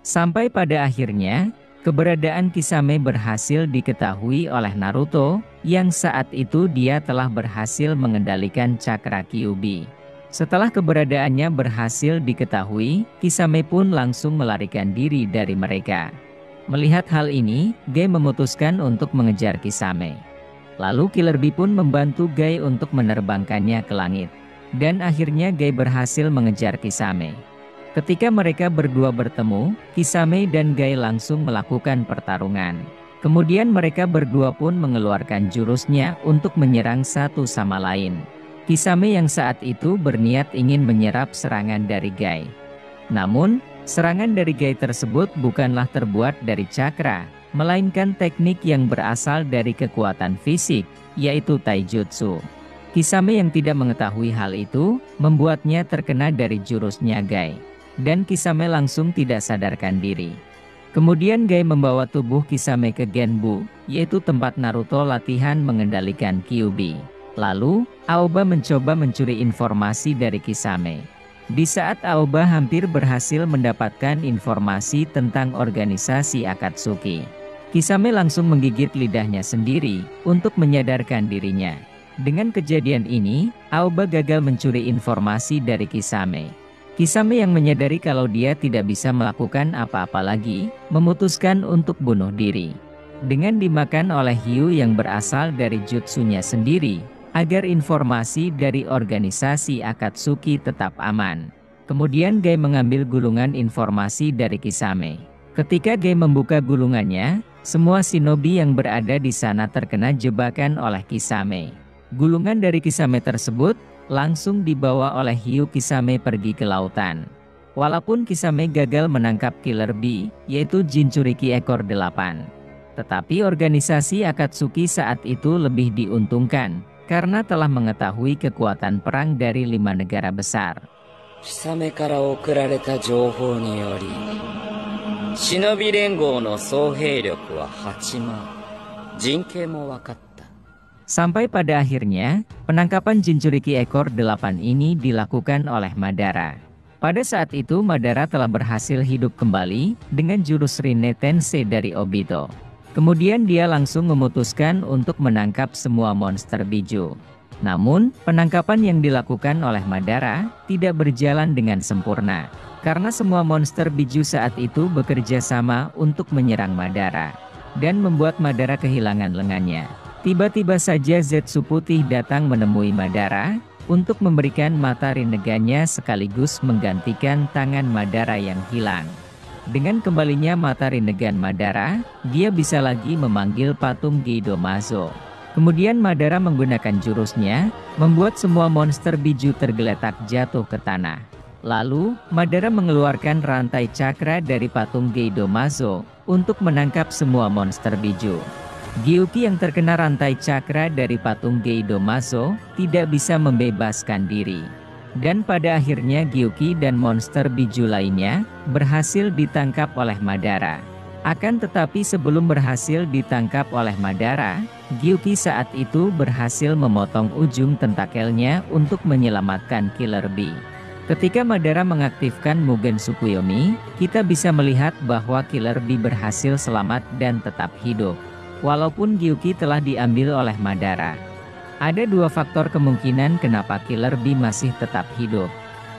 Sampai pada akhirnya, keberadaan Kisame berhasil diketahui oleh Naruto, yang saat itu dia telah berhasil mengendalikan cakra Kyuubi. Setelah keberadaannya berhasil diketahui, Kisame pun langsung melarikan diri dari mereka. Melihat hal ini, Gai memutuskan untuk mengejar Kisame. Lalu Killer Bee pun membantu Gai untuk menerbangkannya ke langit. Dan akhirnya Gai berhasil mengejar Kisame. Ketika mereka berdua bertemu, Kisame dan Gai langsung melakukan pertarungan. Kemudian mereka berdua pun mengeluarkan jurusnya untuk menyerang satu sama lain. Kisame yang saat itu berniat ingin menyerap serangan dari Gai. Namun, serangan dari Gai tersebut bukanlah terbuat dari cakra, melainkan teknik yang berasal dari kekuatan fisik, yaitu taijutsu. Kisame yang tidak mengetahui hal itu, membuatnya terkena dari jurusnya Gai. Dan Kisame langsung tidak sadarkan diri. Kemudian Gai membawa tubuh Kisame ke Genbu, yaitu tempat Naruto latihan mengendalikan Kyuubi. Lalu, Aoba mencoba mencuri informasi dari Kisame. Di saat Aoba hampir berhasil mendapatkan informasi tentang organisasi Akatsuki, Kisame langsung menggigit lidahnya sendiri untuk menyadarkan dirinya. Dengan kejadian ini, Aoba gagal mencuri informasi dari Kisame. Kisame yang menyadari kalau dia tidak bisa melakukan apa-apa lagi, memutuskan untuk bunuh diri. Dengan dimakan oleh hiu yang berasal dari jutsunya sendiri, agar informasi dari organisasi Akatsuki tetap aman. Kemudian Gai mengambil gulungan informasi dari Kisame. Ketika Gai membuka gulungannya, semua shinobi yang berada di sana terkena jebakan oleh Kisame. Gulungan dari Kisame tersebut langsung dibawa oleh hiu Kisame pergi ke lautan. Walaupun Kisame gagal menangkap Killer Bee, yaitu Jinchuriki ekor 8. Tetapi organisasi Akatsuki saat itu lebih diuntungkan, karena telah mengetahui kekuatan perang dari 5 negara besar. Kisame kara okurareta jouhou ni yori, Shinobi Rengou no sohei ryoku wa 8 man, jinkei mo wakatta. Sampai pada akhirnya, penangkapan Jinchuriki ekor 8 ini dilakukan oleh Madara. Pada saat itu Madara telah berhasil hidup kembali dengan jurus Rinne Tensei dari Obito. Kemudian dia langsung memutuskan untuk menangkap semua monster biju. Namun, penangkapan yang dilakukan oleh Madara tidak berjalan dengan sempurna. Karena semua monster biju saat itu bekerja sama untuk menyerang Madara. Dan membuat Madara kehilangan lengannya. Tiba-tiba saja Zetsu Putih datang menemui Madara untuk memberikan mata Rinnegan-nya sekaligus menggantikan tangan Madara yang hilang. Dengan kembalinya mata Rinnegan Madara, dia bisa lagi memanggil patung Geidomazo. Kemudian Madara menggunakan jurusnya, membuat semua monster biju tergeletak jatuh ke tanah. Lalu, Madara mengeluarkan rantai cakra dari patung Geidomazo untuk menangkap semua monster biju. Gyuki yang terkena rantai cakra dari patung Geidomazo tidak bisa membebaskan diri. Dan pada akhirnya Gyuki dan monster biju lainnya berhasil ditangkap oleh Madara. Akan tetapi sebelum berhasil ditangkap oleh Madara, Gyuki saat itu berhasil memotong ujung tentakelnya untuk menyelamatkan Killer Bee. Ketika Madara mengaktifkan Mugen Tsukuyomi, kita bisa melihat bahwa Killer Bee berhasil selamat dan tetap hidup. Walaupun Gyuki telah diambil oleh Madara. Ada 2 faktor kemungkinan kenapa Killer Bee masih tetap hidup.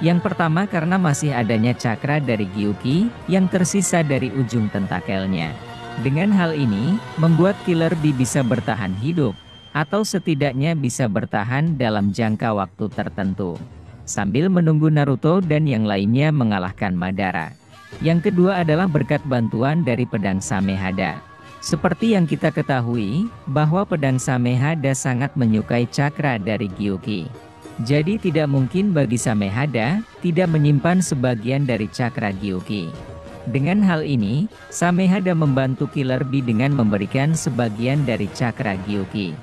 Yang pertama karena masih adanya cakra dari Gyuki yang tersisa dari ujung tentakelnya. Dengan hal ini, membuat Killer Bee bisa bertahan hidup, atau setidaknya bisa bertahan dalam jangka waktu tertentu. Sambil menunggu Naruto dan yang lainnya mengalahkan Madara. Yang kedua adalah berkat bantuan dari pedang Samehada. Seperti yang kita ketahui, bahwa pedang Samehada sangat menyukai cakra dari Gyuki. Jadi tidak mungkin bagi Samehada tidak menyimpan sebagian dari cakra Gyuki. Dengan hal ini, Samehada membantu Killer Bee dengan memberikan sebagian dari cakra Gyuki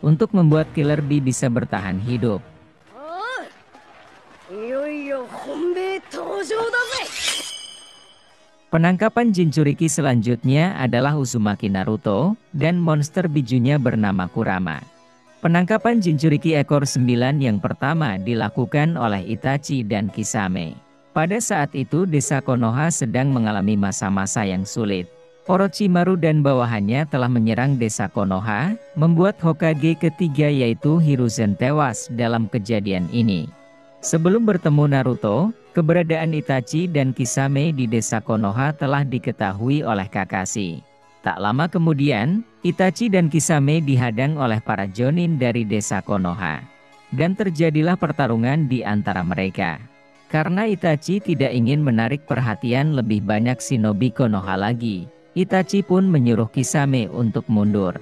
untuk membuat Killer Bee bisa bertahan hidup. Penangkapan Jinchuriki selanjutnya adalah Uzumaki Naruto, dan monster bijunya bernama Kurama. Penangkapan Jinchuriki ekor 9 yang pertama dilakukan oleh Itachi dan Kisame. Pada saat itu desa Konoha sedang mengalami masa-masa yang sulit. Orochimaru dan bawahannya telah menyerang desa Konoha, membuat Hokage ketiga yaitu Hiruzen tewas dalam kejadian ini. Sebelum bertemu Naruto, keberadaan Itachi dan Kisame di desa Konoha telah diketahui oleh Kakashi. Tak lama kemudian, Itachi dan Kisame dihadang oleh para Jonin dari desa Konoha. Dan terjadilah pertarungan di antara mereka. Karena Itachi tidak ingin menarik perhatian lebih banyak shinobi Konoha lagi, Itachi pun menyuruh Kisame untuk mundur.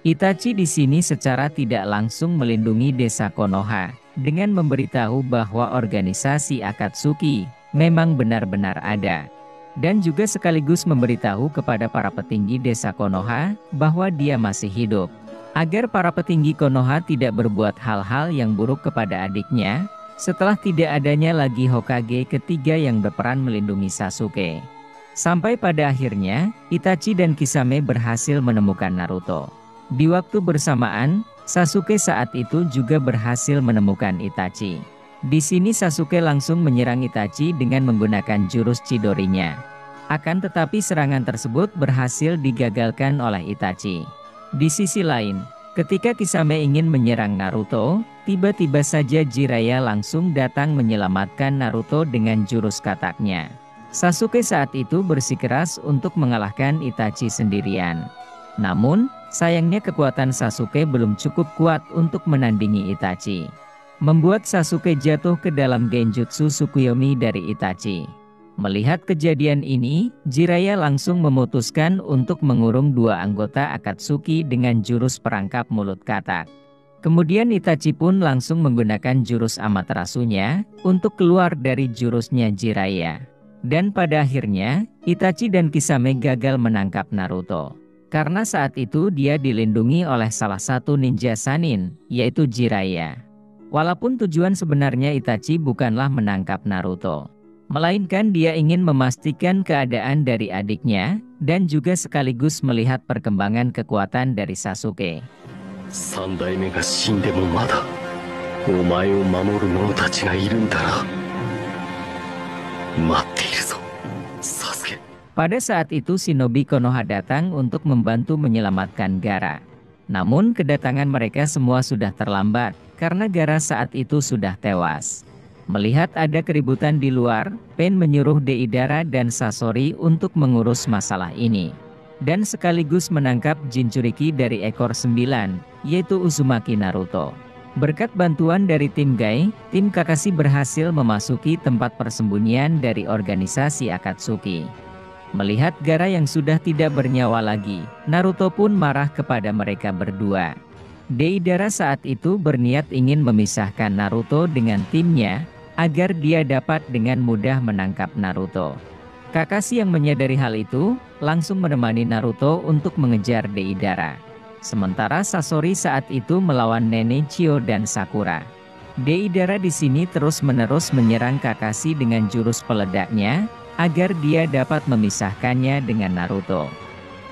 Itachi di sini secara tidak langsung melindungi desa Konoha, dengan memberitahu bahwa organisasi Akatsuki memang benar-benar ada. Dan juga sekaligus memberitahu kepada para petinggi desa Konoha bahwa dia masih hidup. Agar para petinggi Konoha tidak berbuat hal-hal yang buruk kepada adiknya, setelah tidak adanya lagi Hokage ketiga yang berperan melindungi Sasuke. Sampai pada akhirnya, Itachi dan Kisame berhasil menemukan Naruto. Di waktu bersamaan, Sasuke saat itu juga berhasil menemukan Itachi. Di sini Sasuke langsung menyerang Itachi dengan menggunakan jurus Chidori-nya. Akan tetapi serangan tersebut berhasil digagalkan oleh Itachi. Di sisi lain, ketika Kisame ingin menyerang Naruto, tiba-tiba saja Jiraiya langsung datang menyelamatkan Naruto dengan jurus kataknya. Sasuke saat itu bersikeras untuk mengalahkan Itachi sendirian. Namun, sayangnya kekuatan Sasuke belum cukup kuat untuk menandingi Itachi. Membuat Sasuke jatuh ke dalam genjutsu Tsukuyomi dari Itachi. Melihat kejadian ini, Jiraiya langsung memutuskan untuk mengurung dua anggota Akatsuki dengan jurus perangkap mulut katak. Kemudian Itachi pun langsung menggunakan jurus Amaterasu-nya untuk keluar dari jurusnya Jiraiya. Dan pada akhirnya, Itachi dan Kisame gagal menangkap Naruto. Karena saat itu dia dilindungi oleh salah satu ninja Sannin, yaitu Jiraiya. Walaupun tujuan sebenarnya Itachi bukanlah menangkap Naruto, melainkan dia ingin memastikan keadaan dari adiknya, dan juga sekaligus melihat perkembangan kekuatan dari Sasuke. 三代目が死んでもまだお前を守る者たちがいるんだな。待っているぞ、サスケ。 Pada saat itu shinobi Konoha datang untuk membantu menyelamatkan Gaara. Namun kedatangan mereka semua sudah terlambat, karena Gaara saat itu sudah tewas. Melihat ada keributan di luar, Pain menyuruh Deidara dan Sasori untuk mengurus masalah ini. Dan sekaligus menangkap Jinchuriki dari ekor 9, yaitu Uzumaki Naruto. Berkat bantuan dari tim Gai, tim Kakashi berhasil memasuki tempat persembunyian dari organisasi Akatsuki. Melihat Gaara yang sudah tidak bernyawa lagi, Naruto pun marah kepada mereka berdua. Deidara saat itu berniat ingin memisahkan Naruto dengan timnya, agar dia dapat dengan mudah menangkap Naruto. Kakashi yang menyadari hal itu, langsung menemani Naruto untuk mengejar Deidara. Sementara Sasori saat itu melawan Nenek Chio dan Sakura. Deidara di sini terus-menerus menyerang Kakashi dengan jurus peledaknya, agar dia dapat memisahkannya dengan Naruto.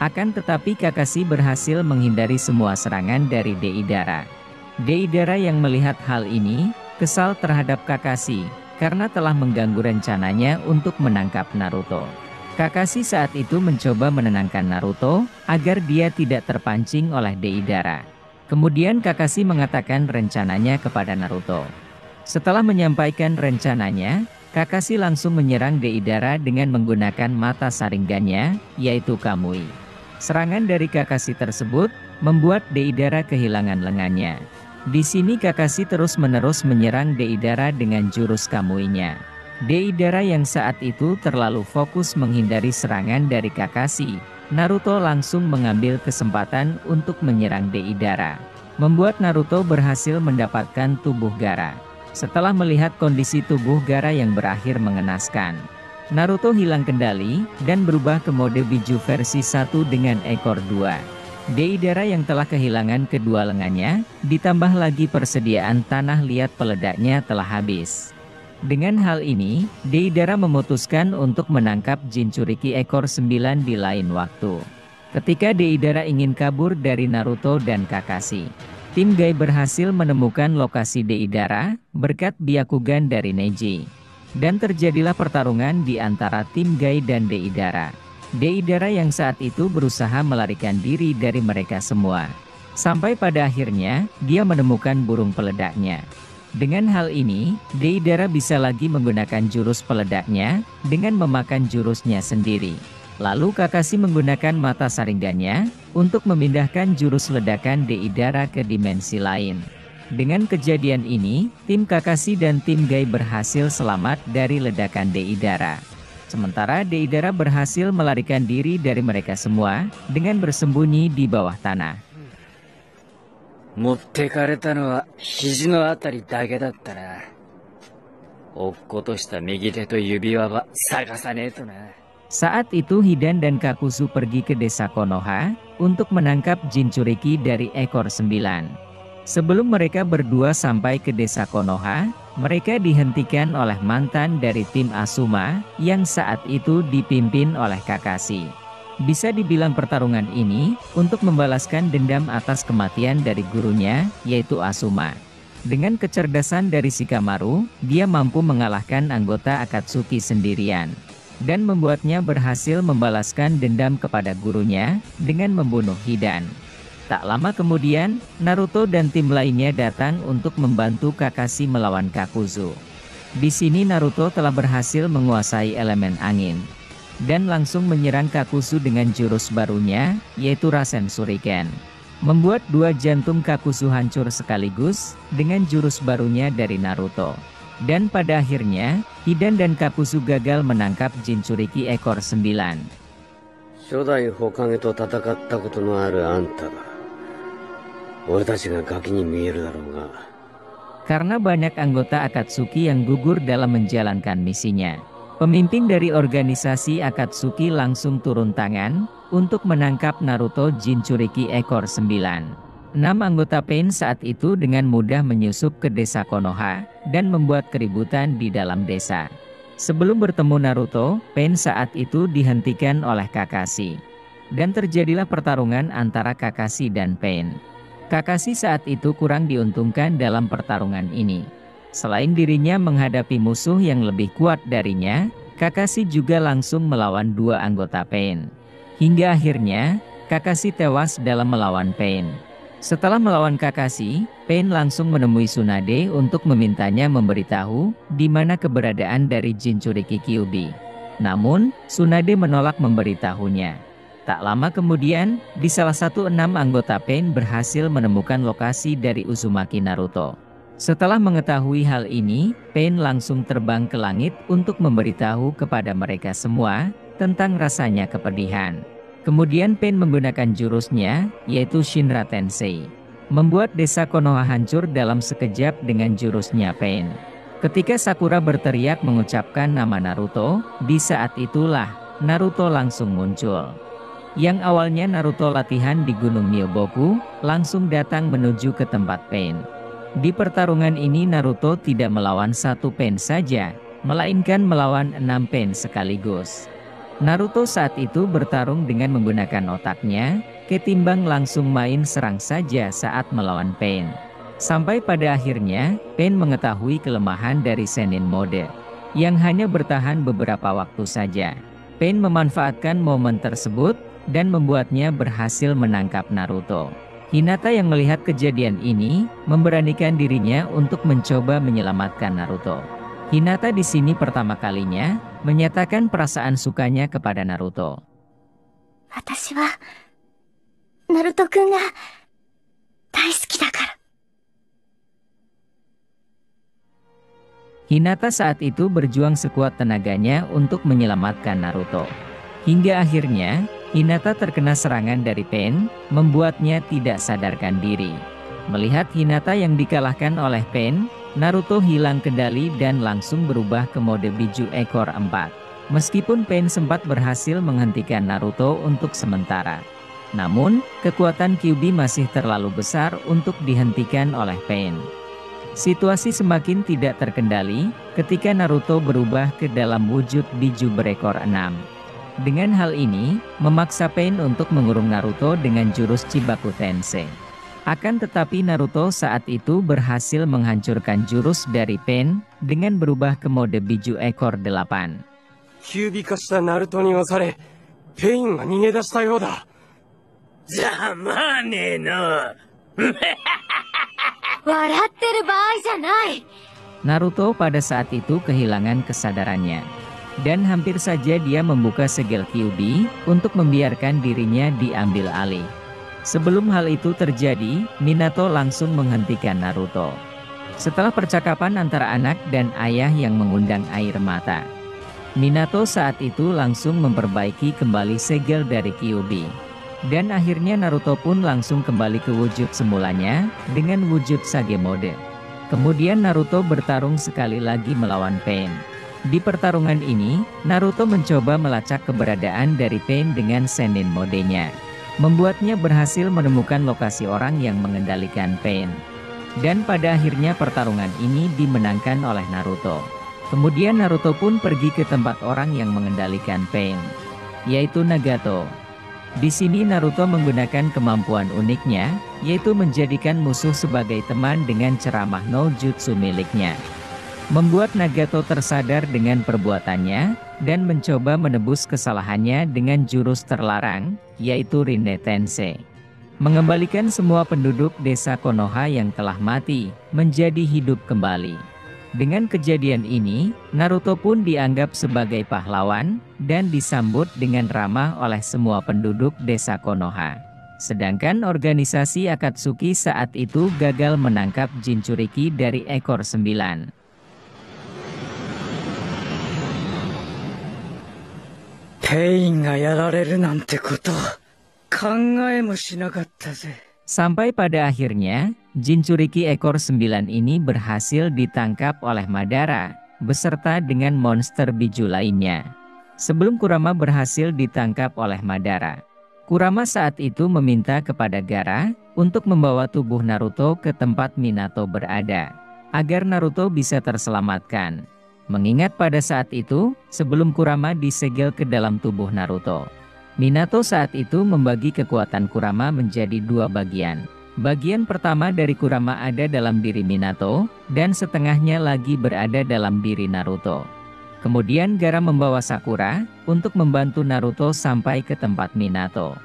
Akan tetapi Kakashi berhasil menghindari semua serangan dari Deidara. Deidara yang melihat hal ini, kesal terhadap Kakashi, karena telah mengganggu rencananya untuk menangkap Naruto. Kakashi saat itu mencoba menenangkan Naruto, agar dia tidak terpancing oleh Deidara. Kemudian Kakashi mengatakan rencananya kepada Naruto. Setelah menyampaikan rencananya, Kakashi langsung menyerang Deidara dengan menggunakan mata saringannya, yaitu Kamui. Serangan dari Kakashi tersebut membuat Deidara kehilangan lengannya. Di sini Kakashi terus-menerus menyerang Deidara dengan jurus Kamui-nya. Deidara yang saat itu terlalu fokus menghindari serangan dari Kakashi, Naruto langsung mengambil kesempatan untuk menyerang Deidara, membuat Naruto berhasil mendapatkan tubuh Gaara. Setelah melihat kondisi tubuh Gaara yang berakhir mengenaskan, Naruto hilang kendali dan berubah ke mode Biju versi 1 dengan ekor 2. Deidara yang telah kehilangan kedua lengannya, ditambah lagi persediaan tanah liat peledaknya telah habis. Dengan hal ini, Deidara memutuskan untuk menangkap Jinchuriki ekor 9 di lain waktu. Ketika Deidara ingin kabur dari Naruto dan Kakashi, tim Gai berhasil menemukan lokasi Deidara berkat Byakugan dari Neji. Dan terjadilah pertarungan di antara tim Gai dan Deidara. Deidara yang saat itu berusaha melarikan diri dari mereka semua. Sampai pada akhirnya, dia menemukan burung peledaknya. Dengan hal ini, Deidara bisa lagi menggunakan jurus peledaknya dengan memakan jurusnya sendiri. Lalu Kakashi menggunakan mata Sharingannya untuk memindahkan jurus ledakan Deidara ke dimensi lain. Dengan kejadian ini, tim Kakashi dan tim Gai berhasil selamat dari ledakan Deidara. Sementara Deidara berhasil melarikan diri dari mereka semua dengan bersembunyi di bawah tanah. 持ってかれたのは肘のあたりだけだったな。落っことした右手と指輪は探さねえとな。 Saat itu Hidan dan Kakuzu pergi ke desa Konoha untuk menangkap Jinchuriki dari ekor 9. Sebelum mereka berdua sampai ke desa Konoha, mereka dihentikan oleh mantan dari tim Asuma yang saat itu dipimpin oleh Kakashi. Bisa dibilang pertarungan ini untuk membalaskan dendam atas kematian dari gurunya, yaitu Asuma. Dengan kecerdasan dari Shikamaru, dia mampu mengalahkan anggota Akatsuki sendirian, dan membuatnya berhasil membalaskan dendam kepada gurunya dengan membunuh Hidan. Tak lama kemudian, Naruto dan tim lainnya datang untuk membantu Kakashi melawan Kakuzu. Di sini Naruto telah berhasil menguasai elemen angin dan langsung menyerang Kakuzu dengan jurus barunya, yaitu Rasen Shuriken. Membuat dua jantung Kakuzu hancur sekaligus dengan jurus barunya dari Naruto. Dan pada akhirnya, Hidan dan Kakuzu gagal menangkap Jinchuriki ekor 9. 初代火影と戦ったことのあるあんただ。俺たちがガキに見えるだろうが。 Karena banyak anggota Akatsuki yang gugur dalam menjalankan misinya, pemimpin dari organisasi Akatsuki langsung turun tangan untuk menangkap Naruto Jinchuriki ekor 9. 6 anggota Pain saat itu dengan mudah menyusup ke desa Konoha dan membuat keributan di dalam desa. Sebelum bertemu Naruto, Pain saat itu dihentikan oleh Kakashi. Dan terjadilah pertarungan antara Kakashi dan Pain. Kakashi saat itu kurang diuntungkan dalam pertarungan ini. Selain dirinya menghadapi musuh yang lebih kuat darinya, Kakashi juga langsung melawan dua anggota Pain. Hingga akhirnya, Kakashi tewas dalam melawan Pain. Setelah melawan Kakashi, Pain langsung menemui Tsunade untuk memintanya memberitahu di mana keberadaan dari Jinchuriki Kyuubi. Namun, Tsunade menolak memberitahunya. Tak lama kemudian, di salah satu 6 anggota Pain berhasil menemukan lokasi dari Uzumaki Naruto. Setelah mengetahui hal ini, Pain langsung terbang ke langit untuk memberitahu kepada mereka semua tentang rasanya kepedihan. Kemudian Pain menggunakan jurusnya, yaitu Shinra Tensei, membuat desa Konoha hancur dalam sekejap dengan jurusnya Pain. Ketika Sakura berteriak mengucapkan nama Naruto, di saat itulah Naruto langsung muncul. Yang awalnya Naruto latihan di Gunung Myoboku, langsung datang menuju ke tempat Pain. Di pertarungan ini Naruto tidak melawan satu Pain saja, melainkan melawan 6 Pain sekaligus. Naruto saat itu bertarung dengan menggunakan otaknya, ketimbang langsung main serang saja saat melawan Pain. Sampai pada akhirnya, Pain mengetahui kelemahan dari Sennin Mode, yang hanya bertahan beberapa waktu saja. Pain memanfaatkan momen tersebut, dan membuatnya berhasil menangkap Naruto. Hinata yang melihat kejadian ini, memberanikan dirinya untuk mencoba menyelamatkan Naruto. Hinata di sini pertama kalinya, menyatakan perasaan sukanya kepada Naruto. 私は、ナルト君が、大好きだから。 Hinata saat itu berjuang sekuat tenaganya untuk menyelamatkan Naruto. Hingga akhirnya, Hinata terkena serangan dari Pain, membuatnya tidak sadarkan diri. Melihat Hinata yang dikalahkan oleh Pain, Naruto hilang kendali dan langsung berubah ke mode Biju ekor 4. Meskipun Pain sempat berhasil menghentikan Naruto untuk sementara. Namun, kekuatan Kyuubi masih terlalu besar untuk dihentikan oleh Pain. Situasi semakin tidak terkendali ketika Naruto berubah ke dalam wujud Biju berekor 6. Dengan hal ini, memaksa Pain untuk mengurung Naruto dengan jurus Chibaku Tensei. Akan tetapi Naruto saat itu berhasil menghancurkan jurus dari Pain dengan berubah ke mode Biju ekor 8. キュービ化したナルトに押され、ペインが逃げ出したようだ。ざまあねえな。笑ってる場合じゃない。 Naruto pada saat itu kehilangan kesadarannya. Dan hampir saja dia membuka segel Kyuubi untuk membiarkan dirinya diambil alih. Sebelum hal itu terjadi, Minato langsung menghentikan Naruto. Setelah percakapan antara anak dan ayah yang mengundang air mata, Minato saat itu langsung memperbaiki kembali segel dari Kyuubi. Dan akhirnya Naruto pun langsung kembali ke wujud semulanya, dengan wujud Sage mode. Kemudian Naruto bertarung sekali lagi melawan Pain. Di pertarungan ini, Naruto mencoba melacak keberadaan dari Pain dengan Sennin modenya. Membuatnya berhasil menemukan lokasi orang yang mengendalikan Pain. Dan pada akhirnya pertarungan ini dimenangkan oleh Naruto. Kemudian Naruto pun pergi ke tempat orang yang mengendalikan Pain, yaitu Nagato. Di sini Naruto menggunakan kemampuan uniknya, yaitu menjadikan musuh sebagai teman dengan ceramah no jutsu miliknya. Membuat Nagato tersadar dengan perbuatannya, dan mencoba menebus kesalahannya dengan jurus terlarang, yaitu Rinne Tensei. Mengembalikan semua penduduk desa Konoha yang telah mati, menjadi hidup kembali. Dengan kejadian ini, Naruto pun dianggap sebagai pahlawan, dan disambut dengan ramah oleh semua penduduk desa Konoha. Sedangkan organisasi Akatsuki saat itu gagal menangkap Jinchuriki dari ekor 9. ペインがやられるなんてこと考えもしなかったぜ。 Sampai pada akhirnya, Jinchuriki ekor 9 ini berhasil ditangkap oleh Madara, beserta dengan monster Biju lainnya. Sebelum Kurama berhasil ditangkap oleh Madara, Kurama saat itu meminta kepada Gaara untuk membawa tubuh Naruto ke tempat Minato berada, agar Naruto bisa terselamatkan. Mengingat pada saat itu, sebelum Kurama disegel ke dalam tubuh Naruto, Minato saat itu membagi kekuatan Kurama menjadi 2 bagian. Bagian pertama dari Kurama ada dalam diri Minato, dan setengahnya lagi berada dalam diri Naruto. Kemudian Gaara membawa Sakura untuk membantu Naruto sampai ke tempat Minato.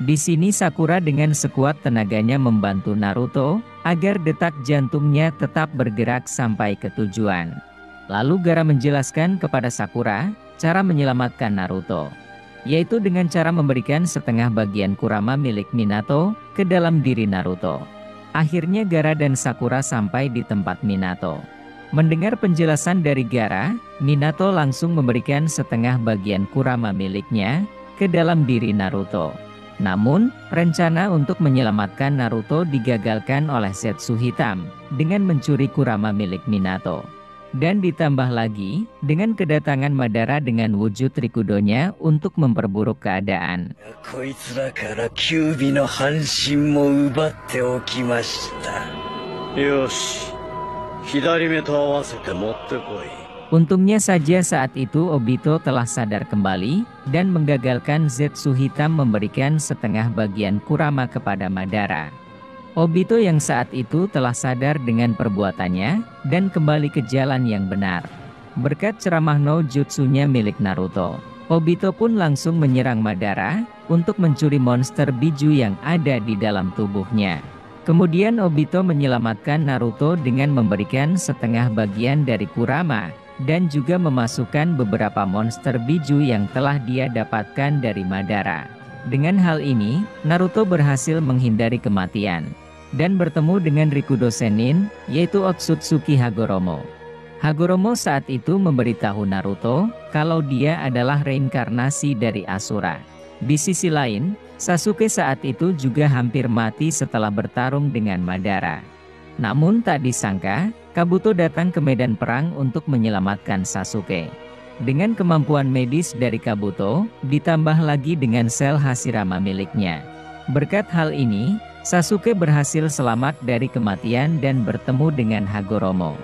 Di sini Sakura dengan sekuat tenaganya membantu Naruto agar detak jantungnya tetap bergerak sampai ke tujuan. Lalu Gaara menjelaskan kepada Sakura cara menyelamatkan Naruto, yaitu dengan cara memberikan setengah bagian Kurama milik Minato ke dalam diri Naruto. Akhirnya Gaara dan Sakura sampai di tempat Minato. Mendengar penjelasan dari Gaara, Minato langsung memberikan setengah bagian Kurama miliknya ke dalam diri Naruto. Namun, rencana untuk menyelamatkan Naruto digagalkan oleh Zetsu Hitam dengan mencuri Kurama milik Minato. Dan ditambah lagi, dengan kedatangan Madara dengan wujud Rikudonya untuk memperburuk keadaan. こいつらからキュービの半身も奪っておきました。よし、左目と合わせて持ってこい。 Untungnya saja saat itu Obito telah sadar kembali, dan menggagalkan Zetsu Hitam memberikan setengah bagian Kurama kepada Madara. Obito yang saat itu telah sadar dengan perbuatannya, dan kembali ke jalan yang benar. Berkat ceramah no jutsunya milik Naruto, Obito pun langsung menyerang Madara, untuk mencuri monster Biju yang ada di dalam tubuhnya. Kemudian Obito menyelamatkan Naruto dengan memberikan setengah bagian dari Kurama, dan juga memasukkan beberapa monster Biju yang telah dia dapatkan dari Madara. Dengan hal ini, Naruto berhasil menghindari kematian, dan bertemu dengan Rikudo Sennin, yaitu Otsutsuki Hagoromo. Hagoromo saat itu memberitahu Naruto, kalau dia adalah reinkarnasi dari Asura. Di sisi lain, Sasuke saat itu juga hampir mati setelah bertarung dengan Madara. Namun tak disangka, Kabuto datang ke medan perang untuk menyelamatkan Sasuke. Dengan kemampuan medis dari Kabuto, ditambah lagi dengan sel Hashirama miliknya. Berkat hal ini, Sasuke berhasil selamat dari kematian dan bertemu dengan Hagoromo.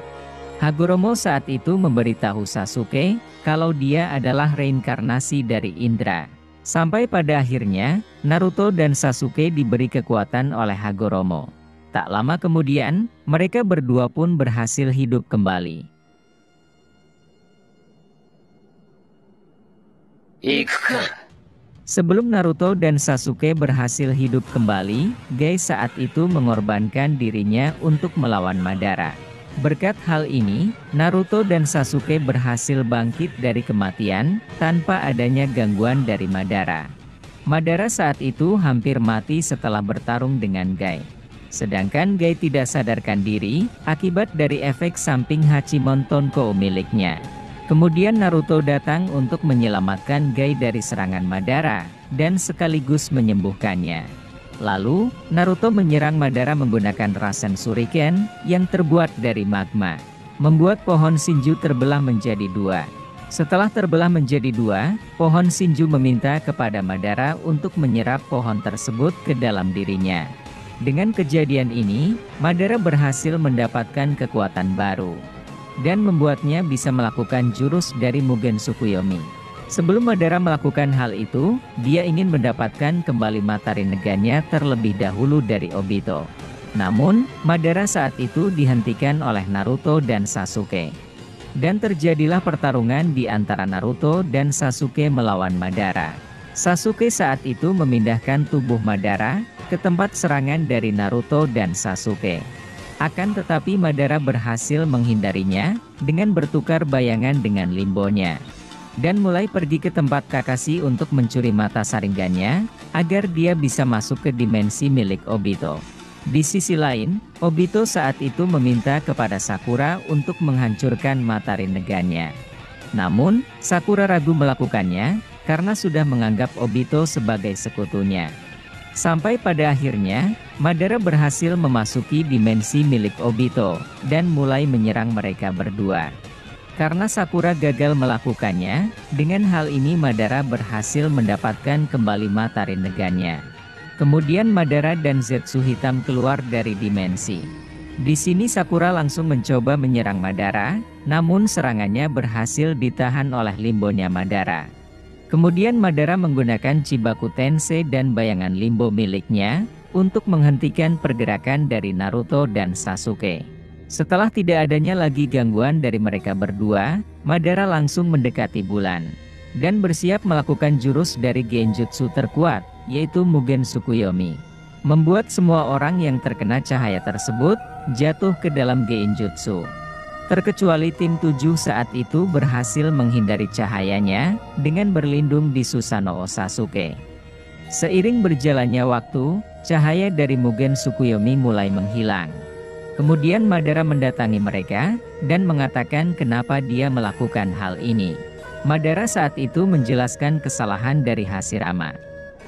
Hagoromo saat itu memberitahu Sasuke kalau dia adalah reinkarnasi dari Indra. Sampai pada akhirnya, Naruto dan Sasuke diberi kekuatan oleh Hagoromo. Tak lama kemudian, mereka berdua pun berhasil hidup kembali. Sebelum Naruto dan Sasuke berhasil hidup kembali, Gai saat itu mengorbankan dirinya untuk melawan Madara. Berkat hal ini, Naruto dan Sasuke berhasil bangkit dari kematian, tanpa adanya gangguan dari Madara. Madara saat itu hampir mati setelah bertarung dengan Gai. Sedangkan Gai tidak sadarkan diri, akibat dari efek samping Hachimon Tonko miliknya. Kemudian Naruto datang untuk menyelamatkan Gai dari serangan Madara, dan sekaligus menyembuhkannya. Lalu, Naruto menyerang Madara menggunakan Rasen Shuriken yang terbuat dari magma, membuat pohon Shinju terbelah menjadi dua. Setelah terbelah menjadi dua, pohon Shinju meminta kepada Madara untuk menyerap pohon tersebut ke dalam dirinya. Dengan kejadian ini, Madara berhasil mendapatkan kekuatan baru, dan membuatnya bisa melakukan jurus dari Mugen Tsukuyomi. Sebelum Madara melakukan hal itu, dia ingin mendapatkan kembali mata Rinnegan-nya terlebih dahulu dari Obito. Namun, Madara saat itu dihentikan oleh Naruto dan Sasuke. Dan terjadilah pertarungan di antara Naruto dan Sasuke melawan Madara. Sasuke saat itu memindahkan tubuh Madara ke tempat serangan dari Naruto dan Sasuke. Akan tetapi Madara berhasil menghindarinya dengan bertukar bayangan dengan limbonya. Dan mulai pergi ke tempat Kakashi untuk mencuri mata Sharingan-nya, agar dia bisa masuk ke dimensi milik Obito. Di sisi lain, Obito saat itu meminta kepada Sakura untuk menghancurkan mata Rinnegan-nya. Namun, Sakura ragu melakukannya, karena sudah menganggap Obito sebagai sekutunya. Sampai pada akhirnya, Madara berhasil memasuki dimensi milik Obito, dan mulai menyerang mereka berdua. Karena Sakura gagal melakukannya, dengan hal ini Madara berhasil mendapatkan kembali mata Rinnegan-nya. Kemudian Madara dan Zetsu Hitam keluar dari dimensi. Di sini Sakura langsung mencoba menyerang Madara, namun serangannya berhasil ditahan oleh limbonya Madara. Kemudian Madara menggunakan Chibaku Tensei dan bayangan limbo miliknya, untuk menghentikan pergerakan dari Naruto dan Sasuke. Setelah tidak adanya lagi gangguan dari mereka berdua, Madara langsung mendekati bulan, dan bersiap melakukan jurus dari genjutsu terkuat, yaitu Mugen Tsukuyomi. Membuat semua orang yang terkena cahaya tersebut, jatuh ke dalam genjutsu. Terkecuali tim 7 saat itu berhasil menghindari cahayanya, dengan berlindung di Susanoo Sasuke. Seiring berjalannya waktu, cahaya dari Mugen Tsukuyomi mulai menghilang. Kemudian Madara mendatangi mereka, dan mengatakan kenapa dia melakukan hal ini. Madara saat itu menjelaskan kesalahan dari Hashirama.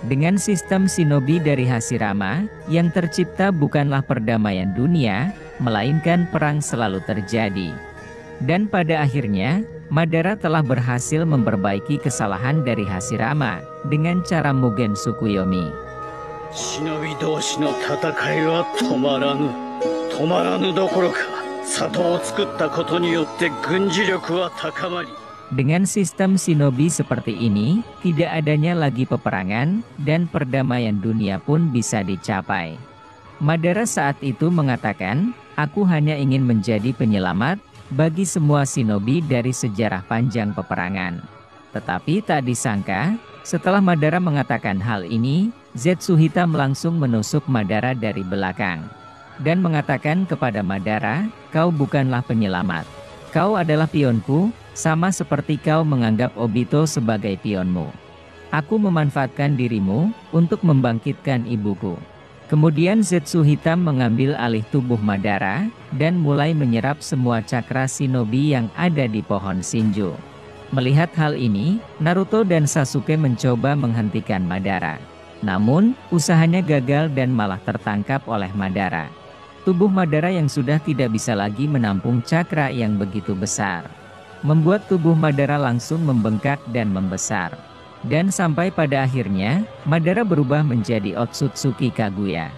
Dengan sistem shinobi dari Hashirama, yang tercipta bukanlah perdamaian dunia, melainkan perang selalu terjadi. Dan pada akhirnya, Madara telah berhasil memperbaiki kesalahan dari Hashirama, dengan cara Mugen Tsukuyomi. Shinobi doushi no tatakai wa tomaranu. 止まらぬどころか、里を作ったことによって軍事力は高まり。 Dengan sistem shinobi seperti ini, tidak adanya lagi peperangan, dan perdamaian dunia pun bisa dicapai. Madara saat itu mengatakan, aku hanya ingin menjadi penyelamat bagi semua shinobi dari sejarah panjang peperangan. Tetapi tak disangka, setelah Madara mengatakan hal ini, Zetsu Hitam langsung menusuk Madara dari belakang. Dan mengatakan kepada Madara, kau bukanlah penyelamat. Kau adalah pionku, sama seperti kau menganggap Obito sebagai pionmu. Aku memanfaatkan dirimu, untuk membangkitkan ibuku. Kemudian Zetsu Hitam mengambil alih tubuh Madara, dan mulai menyerap semua cakra shinobi yang ada di pohon Shinju. Melihat hal ini, Naruto dan Sasuke mencoba menghentikan Madara. Namun, usahanya gagal dan malah tertangkap oleh Madara. Tubuh Madara yang sudah tidak bisa lagi menampung cakra yang begitu besar, membuat tubuh Madara langsung membengkak dan membesar. Dan sampai pada akhirnya, Madara berubah menjadi Otsutsuki Kaguya.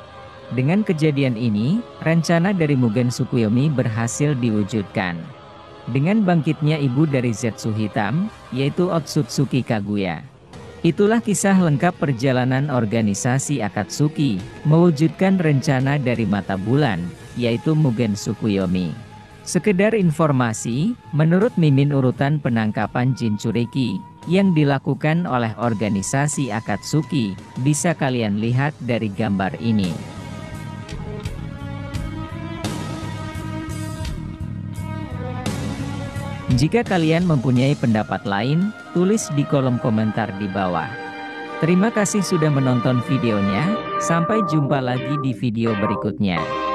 Dengan kejadian ini, rencana dari Mugen Tsukuyomi berhasil diwujudkan. Dengan bangkitnya ibu dari Zetsu Hitam, yaitu Otsutsuki Kaguya. Itulah kisah lengkap perjalanan organisasi Akatsuki, mewujudkan rencana dari mata bulan, yaitu Mugen Tsukuyomi. Sekedar informasi, menurut Mimin urutan penangkapan Jinchuriki, yang dilakukan oleh organisasi Akatsuki, bisa kalian lihat dari gambar ini. Jika kalian mempunyai pendapat lain, tulis di kolom komentar di bawah. Terima kasih sudah menonton videonya, sampai jumpa lagi di video berikutnya.